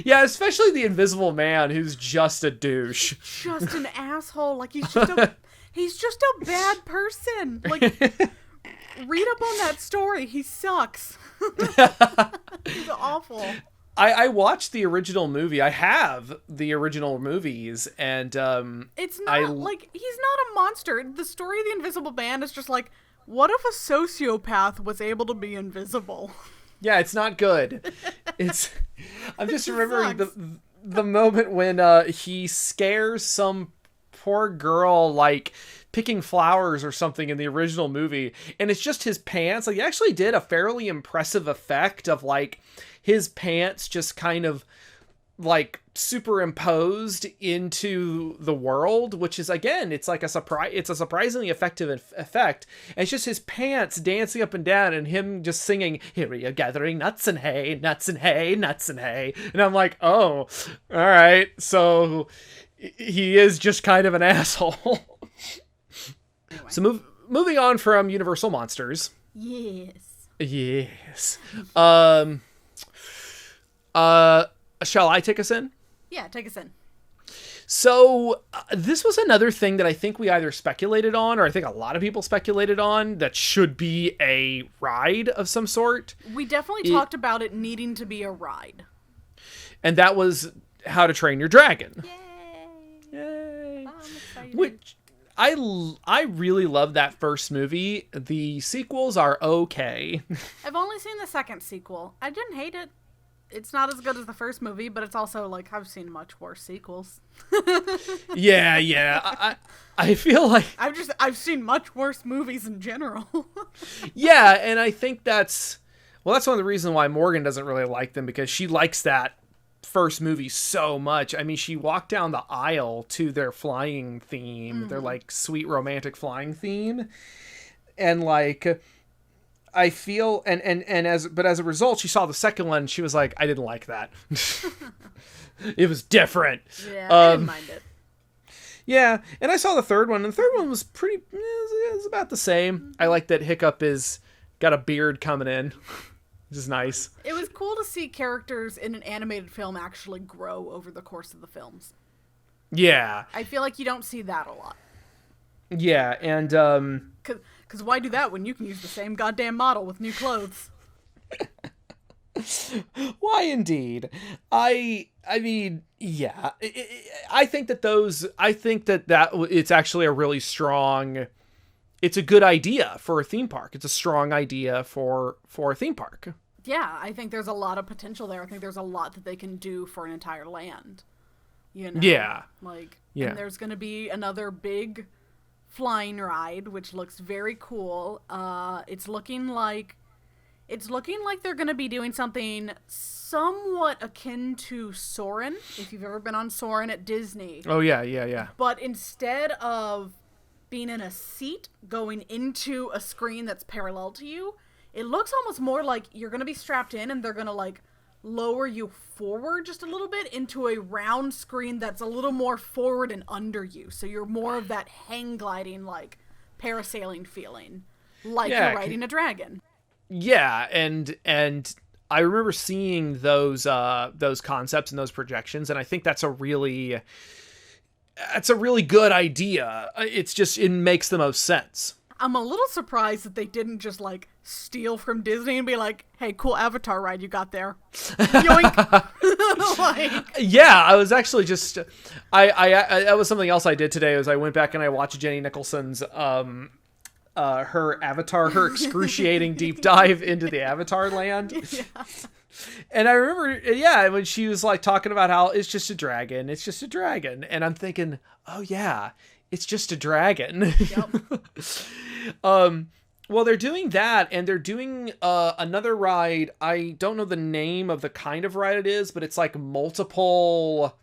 Yeah, especially the Invisible Man, who's just a douche. Just an asshole. Like, he's just a bad person. Like, read up on that story. He sucks. He's awful. I watched the original movie. I have the original movies, and it's not like he's not a monster. The story of the Invisible Man is just like, what if a sociopath was able to be invisible? Yeah, it's not good. I'm just remembering the moment when he scares some poor girl, like picking flowers or something in the original movie, and it's just his pants. Like, he actually did a fairly impressive effect of like his pants just kind of like superimposed into the world, which is, again, it's like a surprise. It's a surprisingly effective effect. And it's just his pants dancing up and down and him just singing, "Here we are gathering nuts and hay, nuts and hay, nuts and hay." And I'm like, oh, all right. So he is just kind of an asshole. Anyway. So moving on from Universal Monsters. Yes. Shall I take us in? Yeah, take us in. So this was another thing that I think we either speculated on, or I think a lot of people speculated on, that should be a ride of some sort. We definitely talked about it needing to be a ride. And that was How to Train Your Dragon. Yay! I'm excited. Which I really love that first movie. The sequels are okay. I've only seen the second sequel. I didn't hate it. It's not as good as the first movie, but it's also like, I've seen much worse sequels. Yeah. I feel like I've seen much worse movies in general. Yeah, and I think that's one of the reasons why Morgan doesn't really like them, because she likes that first movie so much. I mean, she walked down the aisle to their flying theme, their like sweet romantic flying theme. And like, I feel, but as a result, she saw the second one and she was like, I didn't like that. It was different. Yeah, I didn't mind it. Yeah, and I saw the third one, and the third one was it was about the same. I like that Hiccup got a beard coming in, which is nice. It was cool to see characters in an animated film actually grow over the course of the films. Yeah. I feel like you don't see that a lot. Yeah, and Because why do that when you can use the same goddamn model with new clothes? Why indeed? I mean, yeah. I think that it's actually a really strong, it's a good idea for a theme park. It's a strong idea for a theme park. Yeah, I think there's a lot of potential there. I think there's a lot that they can do for an entire land. You know? Yeah. And there's going to be another big flying ride, which looks very cool. It's looking like they're going to be doing something somewhat akin to Soarin', if you've ever been on Soarin' at Disney. Oh, yeah. But instead of being in a seat going into a screen that's parallel to you, it looks almost more like you're going to be strapped in and they're going to, like, lower you forward just a little bit into a round screen that's a little more forward and under you. So you're more of that hang gliding, like, parasailing feeling. Like you're riding a dragon. Yeah, and I remember seeing those concepts and those projections, and I think that's a really good idea. It makes the most sense. I'm a little surprised that they didn't just like steal from Disney and be like, "Hey, cool Avatar ride you got there." Yoink. Like, yeah, I was actually just I that was something else I did today. Was I went back and I watched Jenny Nicholson's her Avatar, her excruciating deep dive into the Avatar land. Yeah. And I remember, when she was like talking about how it's just a dragon. And I'm thinking, oh yeah, it's just a dragon. Yep. Well, they're doing that, and they're doing another ride. I don't know the name of the kind of ride it is, but it's like multiple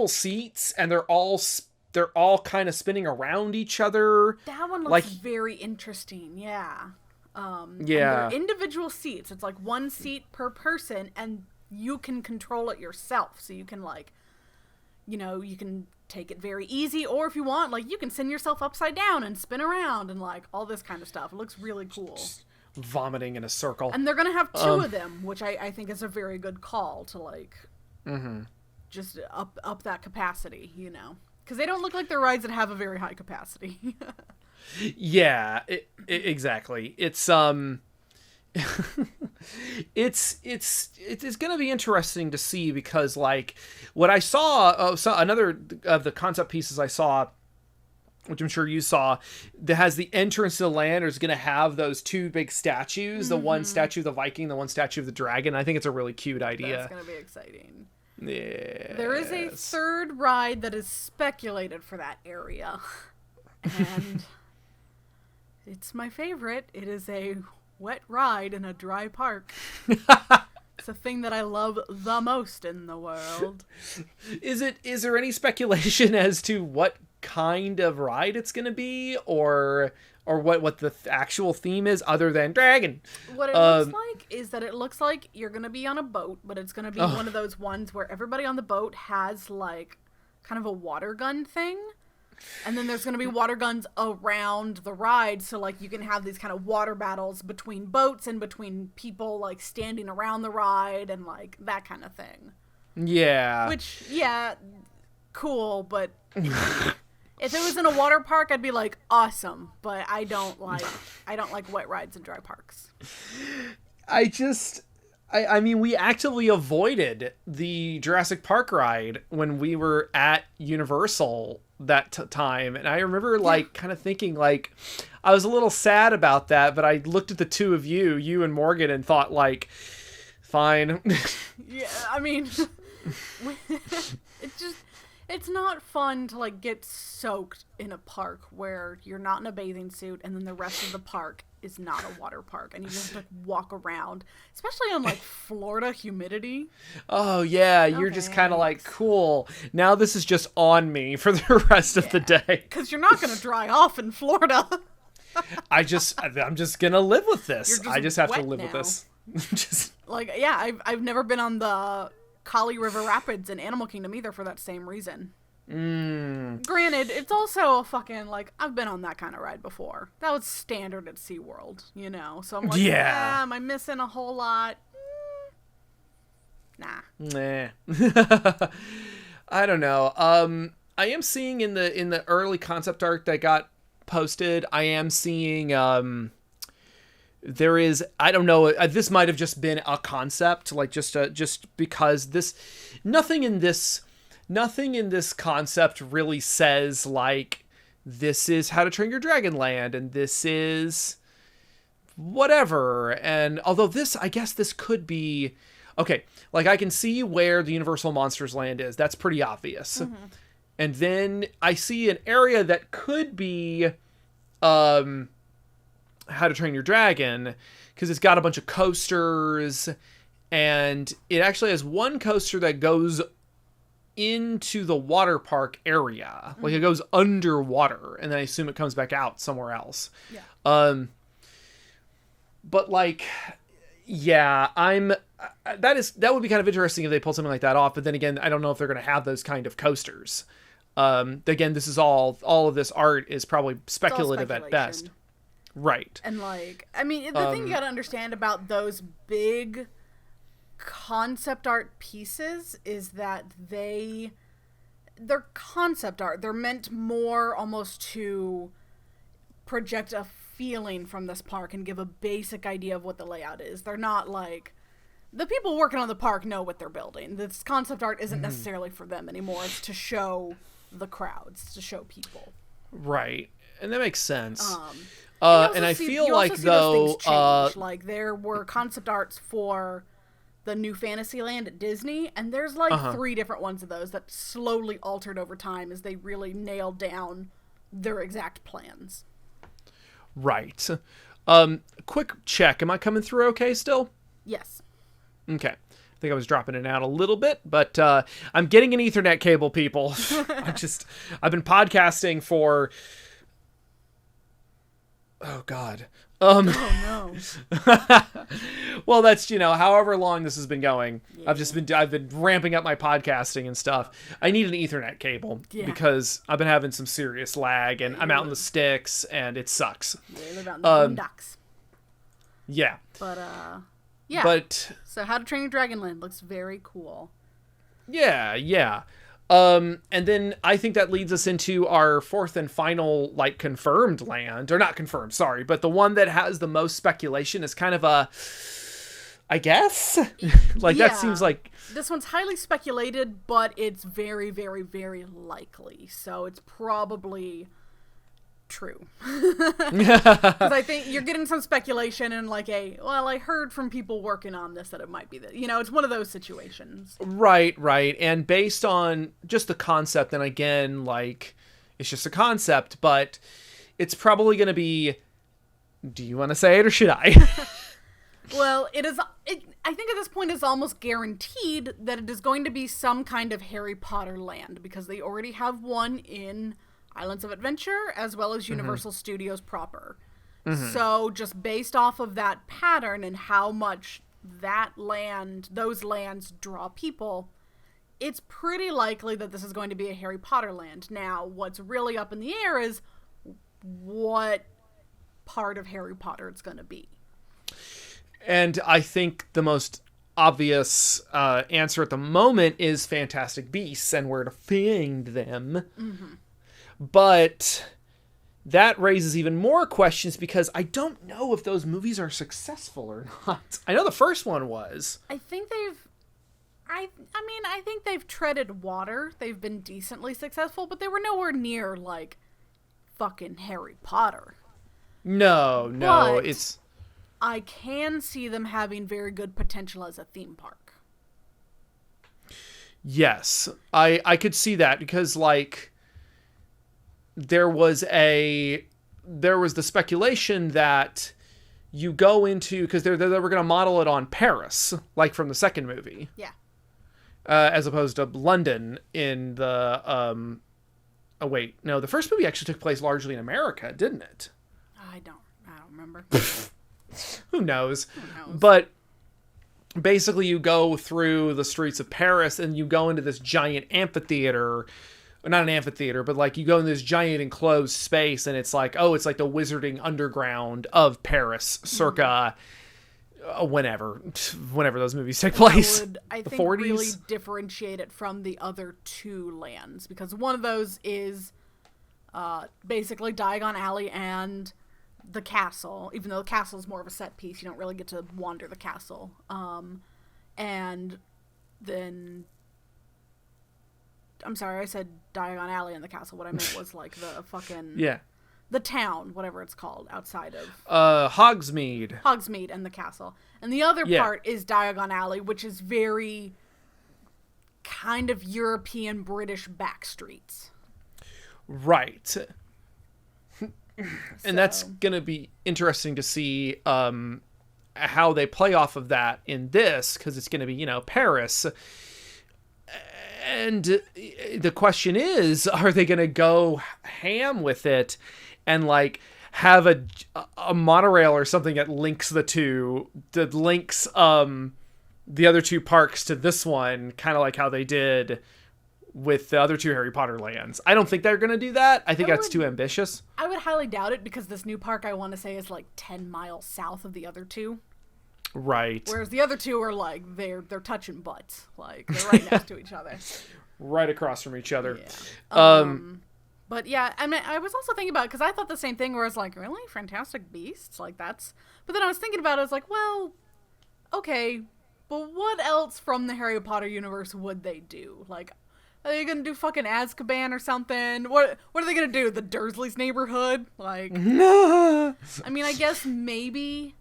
seats, and they're all kind of spinning around each other. That one looks very interesting. Yeah. Yeah. And they're individual seats. It's like one seat per person, and you can control it yourself. So you can you can take it very easy, or if you want, like, you can send yourself upside down and spin around and like all this kind of stuff. It looks really cool. Just vomiting in a circle. And they're gonna have two of them, which I think is a very good call to like just up that capacity, because they don't look like they're rides that have a very high capacity. Yeah, exactly. It's it's going to be interesting to see, because like what I saw, another of the concept pieces I saw, which I'm sure you saw, that has the entrance to the land is going to have those two big statues, the one statue of the Viking, the one statue of the dragon. I think it's a really cute idea. That's going to be exciting. Yeah. There is a third ride that is speculated for that area. And it's my favorite. It is a wet ride in a dry park. It's a thing that I love the most in the world. Is there any speculation as to what kind of ride it's going to be, or what the actual theme is, other than dragon? What it looks like is that it looks like you're going to be on a boat, but it's going to be one of those ones where everybody on the boat has like kind of a water gun thing. And then there's going to be water guns around the ride, so like you can have these kind of water battles between boats and between people like standing around the ride and like that kind of thing. Yeah. Which, yeah, cool, but if it was in a water park, I'd be like, awesome, but I don't like wet rides in dry parks. I mean, we actively avoided the Jurassic Park ride when we were at Universal that time. And I remember like kind of thinking like, I was a little sad about that, but I looked at the two of you and Morgan, and thought like, fine. Yeah, I mean, It's not fun to like get soaked in a park where you're not in a bathing suit and then the rest of the park is not a water park and you just have to walk around, especially on like Florida humidity. Oh yeah, No you're just kind of like, thanks. cool. Now this is just on me for the rest of the day. Because you're not going to dry off in Florida. I'm just gonna live with You're this. just I just have to wet live with now. this. Just Like, yeah, I've never been on the Kali River Rapids in Animal Kingdom either for that same reason. Granted, it's also a fucking, like, I've been on that kind of ride before. That was standard at SeaWorld, you know? So I'm like, Yeah. am I missing a whole lot? Nah. nah. I don't know. I am seeing in the early concept art that got posted, I am seeing there is, I don't know, this might have just been a concept, like just because nothing in this concept really says like this is How to Train Your Dragon Land and this is whatever. And although I guess this could be okay, like I can see where the Universal Monsters Land is. That's pretty obvious. And then I see an area that could be How to Train Your Dragon, because it's got a bunch of coasters, and it actually has one coaster that goes into the water park area. Like it goes underwater, and then I assume it comes back out somewhere else. Yeah. But like, yeah, that would be kind of interesting if they pulled something like that off. But then again, I don't know if they're going to have those kind of coasters. Again, this is all of this art is probably speculative at best. Right. And like, I mean, the thing you gotta understand about those big concept art pieces is that they're concept art. They're meant more almost to project a feeling from this park and give a basic idea of what the layout is. They're not like, the people working on the park know what they're building. This concept art isn't necessarily for them anymore. It's to show the crowds, to show people. Right. And that makes sense. And I feel like though, like there were concept arts for the new Fantasyland at Disney, and there's like 3 different ones of those that slowly altered over time as they really nailed down their exact plans. Right. Quick check. Am I coming through okay still? Yes. Okay. I think I was dropping it out a little bit, but I'm getting an Ethernet cable, people. I've been podcasting for... Oh, God. Oh, no. Well, that's, however long this has been going. Yeah. I've been ramping up my podcasting and stuff. I need an Ethernet cable because I've been having some serious lag and I'm out in the sticks and it sucks. Yeah, they live out in the boondocks. Yeah. But, yeah. But... So How to Train Your Dragon Land looks very cool. Yeah. And then I think that leads us into our fourth and final, like, confirmed land. Or not confirmed, sorry. But the one that has the most speculation is kind of a... I guess? Like, that seems like... This one's highly speculated, but it's very, very, very likely. So it's probably true. Because I think you're getting some speculation and like I heard from people working on this that it might be that. It's one of those situations. Right. And based on just the concept, and again, like, it's just a concept, but it's probably going to be... Do you want to say it or should I? Well, I think at this point it's almost guaranteed that it is going to be some kind of Harry Potter land, because they already have one in Islands of Adventure as well as Universal Studios proper. So just based off of that pattern and how much those lands draw people, it's pretty likely that this is going to be a Harry Potter land. Now, what's really up in the air is what part of Harry Potter it's going to be. And I think the most obvious answer at the moment is Fantastic Beasts and where to find them. But that raises even more questions because I don't know if those movies are successful or not. I know the first one was. I think I think they've treaded water. They've been decently successful, but they were nowhere near like fucking Harry Potter. No, But it's... I can see them having very good potential as a theme park. Yes, I could see that because like there was the speculation that you go into because they were going to model it on Paris, like from the second movie, Yeah. as opposed to London in the Oh wait, no, the first movie actually took place largely in America, didn't it? I don't remember. Who knows? Who knows? But basically you go through the streets of Paris and you go into this giant amphitheater. Not an amphitheater, but like you go in this giant enclosed space and it's like, oh, it's like the wizarding underground of Paris circa whenever those movies take place. Would, I the think, 40s? really differentiate it from the other two lands, because one of those is basically Diagon Alley and the castle, even though the castle is more of a set piece. You don't really get to wander the castle. And then... I'm sorry, I said Diagon Alley and the castle. What I meant was like the fucking... Yeah. The town, whatever it's called, outside of... Hogsmeade and the castle. And the other part is Diagon Alley, which is very kind of European British back streets. Right. And that's going to be interesting to see how they play off of that in this, because it's going to be, Paris. And the question is, are they going to go ham with it and like have a monorail or something that links that links the other two parks to this one, kind of like how they did with the other two Harry Potter lands? I don't think they're going to do that. I think that's too ambitious. I would highly doubt it, because this new park, I want to say, is like 10 miles south of the other two. Right. Whereas the other two are like, they're touching butts. Like, they're right next to each other. Right across from each other. Yeah. But yeah, I mean, I was also thinking about it, because I thought the same thing, where I was like, really? Fantastic Beasts? Like, that's... But then I was thinking about it, I was like, well, okay, but what else from the Harry Potter universe would they do? Like, are they gonna do fucking Azkaban or something? What are they gonna do? The Dursleys' neighborhood? Like... I mean, I guess maybe...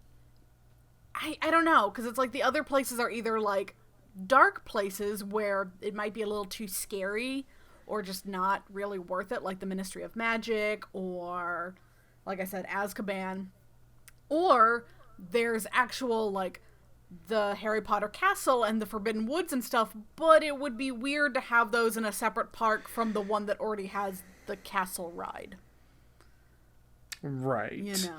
I don't know, because it's like the other places are either like dark places where it might be a little too scary or just not really worth it, like the Ministry of Magic or, like I said, Azkaban. Or there's actual, like, the Harry Potter castle and the Forbidden Woods and stuff, but it would be weird to have those in a separate park from the one that already has the castle ride. Right.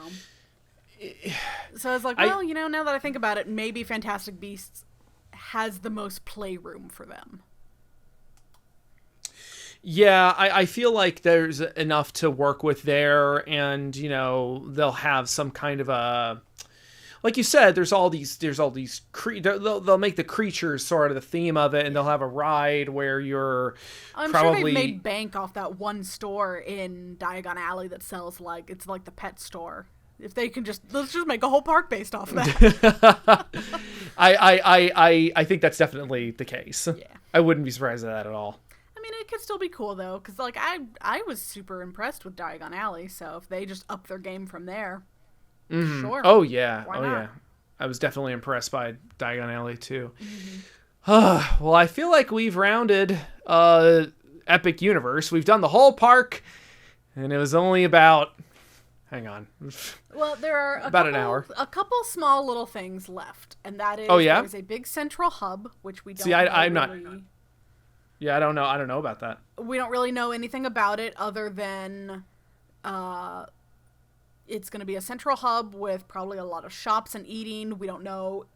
So I was like, well, now that I think about it, maybe Fantastic Beasts has the most playroom for them. Yeah, I feel like there's enough to work with there, and they'll have some kind of a, like you said, there's all these they'll make the creatures sort of the theme of it, and they'll have a ride where you're I'm probably... sure they've made bank off that one store in Diagon Alley that sells it's like the pet store. If they can let's just make a whole park based off of that. I think that's definitely the case. Yeah. I wouldn't be surprised at that at all. I mean, it could still be cool though, because like I was super impressed with Diagon Alley, so if they just up their game from there, sure. Oh yeah, Why not? Yeah. I was definitely impressed by Diagon Alley too. Well, I feel like we've rounded Epic Universe. We've done the whole park, and it was only about... Hang on. Well, there are an hour. A couple small little things left, and that is there's a big central hub, which we don't see. I'm not. Yeah, I don't know. I don't know about that. We don't really know anything about it other than it's going to be a central hub with probably a lot of shops and eating. We don't know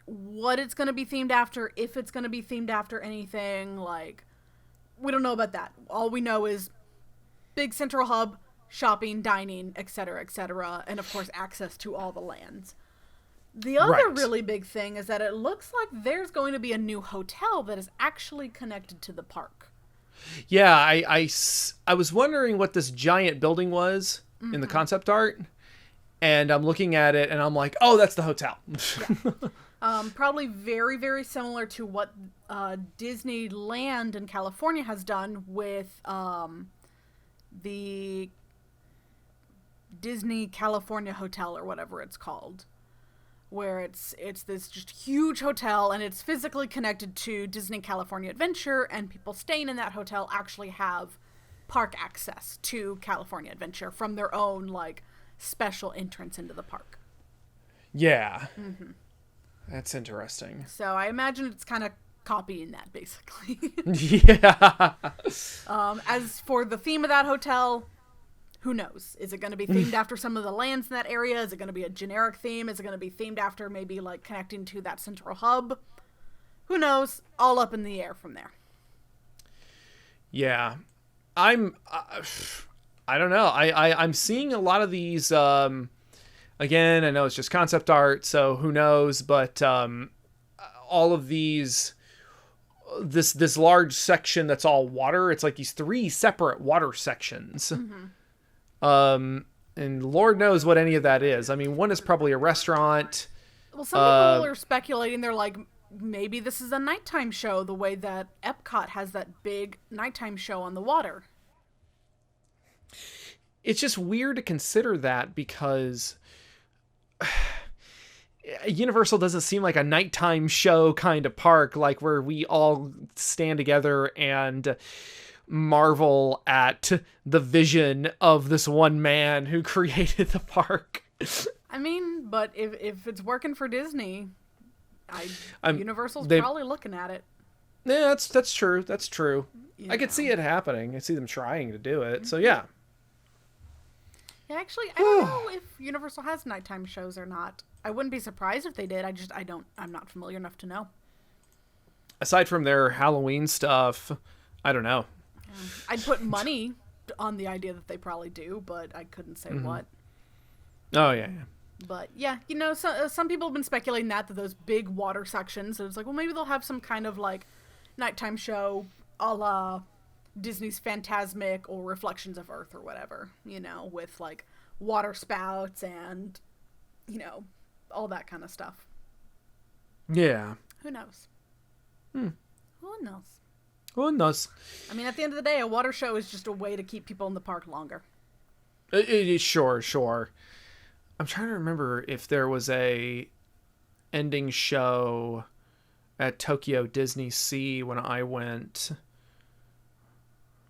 what it's going to be themed after, if it's going to be themed after anything. Like, we don't know about that. All we know is big central hub, shopping, dining, etc., and of course access to all the lands. The other really big thing is that it looks like there's going to be a new hotel that is actually connected to the park. Yeah, I was wondering what this giant building was in the concept art, and I'm looking at it and I'm like, oh, that's the hotel. Yeah. Probably very, very similar to what Disneyland in California has done with the Disney California Hotel or whatever it's called, where it's this just huge hotel, and it's physically connected to Disney California Adventure, and people staying in that hotel actually have park access to California Adventure from their own, like, special entrance into the park. Yeah. That's interesting. So I imagine it's kind of copying that, basically. Yeah. As for the theme of that hotel, who knows? Is it going to be themed after some of the lands in that area? Is it going to be a generic theme? Is it going to be themed after maybe, like, connecting to that central hub? Who knows? All up in the air from there. Yeah. I don't know. I'm seeing a lot of these, again, I know it's just concept art, so who knows, but all of these, this large section that's all water, it's like these 3 separate water sections. And Lord knows what any of that is. I mean, one is probably a restaurant. Well, some people are speculating, they're like, maybe this is a nighttime show, the way that Epcot has that big nighttime show on the water. It's just weird to consider that because Universal doesn't seem like a nighttime show kind of park, like where we all stand together and marvel at the vision of this one man who created the park. I mean, but if it's working for Disney, Universal's probably looking at it. Yeah, that's true. That's true. I could know. see it happening. I see them trying to do it. So yeah. Yeah, actually, I don't know if Universal has nighttime shows or not. I wouldn't be surprised if they did. I'm not familiar enough to know. Aside from their Halloween stuff, I don't know. Yeah. I'd put money on the idea that they probably do, but I couldn't say what. Oh yeah. But yeah, you know, some people have been speculating that those big water sections, so it's like, well, maybe they'll have some kind of like nighttime show a la Disney's Fantasmic or Reflections of Earth or whatever, you know, with like water spouts and, you know, all that kind of stuff. Yeah. Who knows? Who knows? Who knows? I mean, at the end of the day, a water show is just a way to keep people in the park longer. Sure. I'm trying to remember if there was a ending show at Tokyo Disney Sea when I went,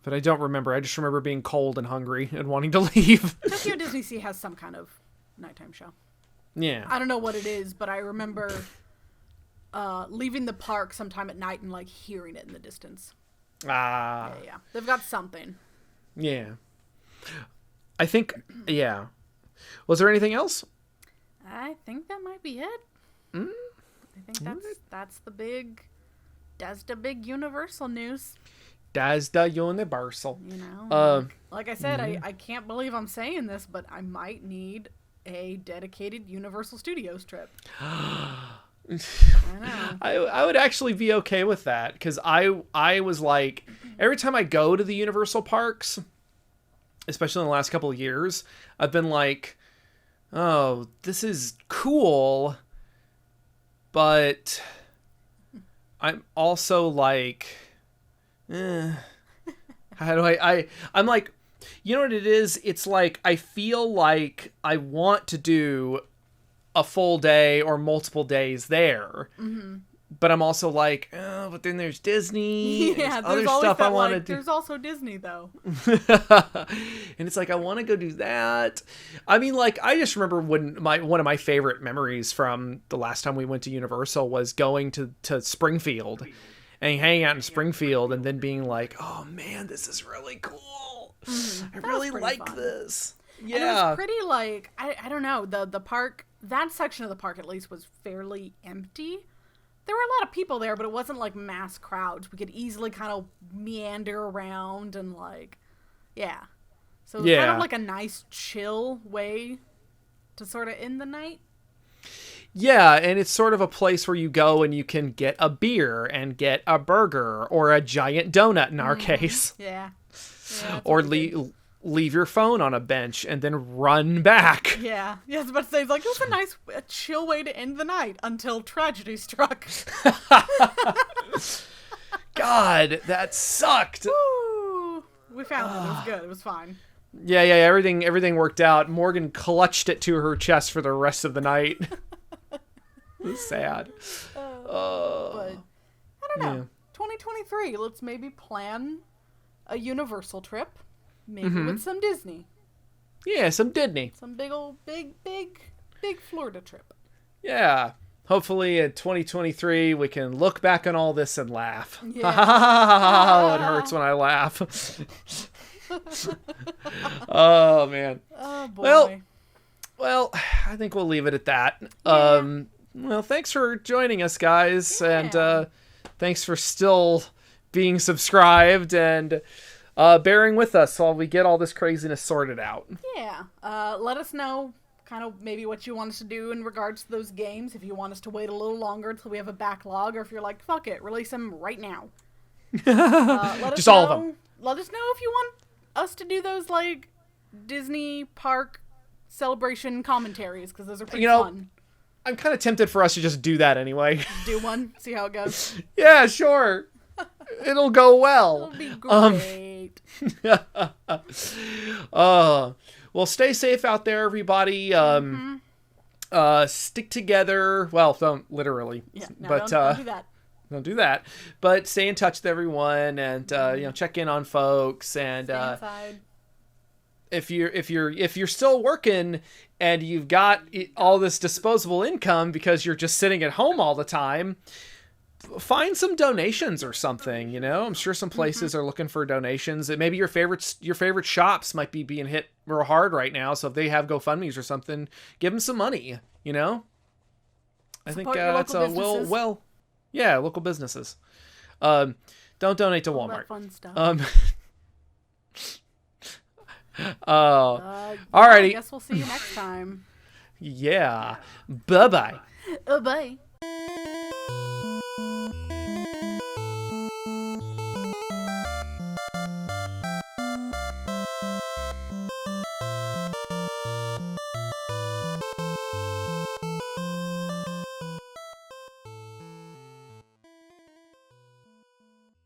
but I don't remember. I just remember being cold and hungry and wanting to leave. Tokyo Disney Sea has some kind of nighttime show. Yeah. I don't know what it is, but I remember leaving the park sometime at night and like hearing it in the distance. Yeah. They've got something. Yeah. I think, yeah. Was there anything else? I think that might be it. I think that's the big Universal news. That's the Universal. You know, like I said, I can't believe I'm saying this, but I might need a dedicated Universal Studios trip. I know. I would actually be okay with that, because I was like, every time I go to the Universal parks, especially in the last couple of years, I've been like, oh, this is cool, but I'm also like, how do I'm like, you know what it is? It's like, I feel like I want to do a full day or multiple days there. But I'm also like, oh, but then there's Disney. Yeah, there's other stuff I want to do. There's also Disney, though. And it's like, I want to go do that. I mean, like, I just remember when one of my favorite memories from the last time we went to Universal was going to Springfield and hanging out in Springfield and then being like, oh man, this is really cool. I really like fun. This. Yeah. And it was pretty, like, I don't know, the park, that section of the park at least was fairly empty. There were a lot of people there, but it wasn't like mass crowds. We could easily kind of meander around and like, yeah. So it was kind of like a nice chill way to sort of end the night. Yeah, and it's sort of a place where you go and you can get a beer and get a burger or a giant donut in our case. Yeah. Or leave your phone on a bench and then run back. Yeah. I was about to say, it's like, it was a nice, chill way to end the night until tragedy struck. God, that sucked. Woo! We found it. It was good. It was fine. Yeah. Everything worked out. Morgan clutched it to her chest for the rest of the night. It's sad. But I don't know. Yeah. 2023. Let's maybe plan a Universal trip, maybe with some Disney. Yeah, some Disney. Some big Florida trip. Yeah. Hopefully in 2023 we can look back on all this and laugh. Yeah. It hurts when I laugh. Oh man. Oh boy. Well, I think we'll leave it at that. Well, thanks for joining us, guys, and thanks for still being subscribed and bearing with us while we get all this craziness sorted out. Yeah. Let us know kind of maybe what you want us to do in regards to those games. If you want us to wait a little longer until we have a backlog, or if you're like, fuck it, release them right now. Let us Just know. all of them. Let us know if you want us to do those like Disney park celebration commentaries, because those are pretty fun. I'm kind of tempted for us to just do that anyway. Do one, see how it goes. Yeah, sure. It'll go well. It'll be great. Well, stay safe out there, everybody. Stick together. Well, don't literally. Yeah, no, but don't do that. Don't do that. But stay in touch with everyone, and check in on folks. And Stay inside. if you're still working and you've got all this disposable income because you're just sitting at home all the time, find some donations or something. I'm sure some places are looking for donations. And maybe your favorite shops might be being hit real hard right now. So if they have GoFundMe's or something, give them some money. I think that's a local businesses. Don't donate to Walmart. All that fun stuff. Alrighty. I guess we'll see you next time. Yeah. Bye-bye. Bye.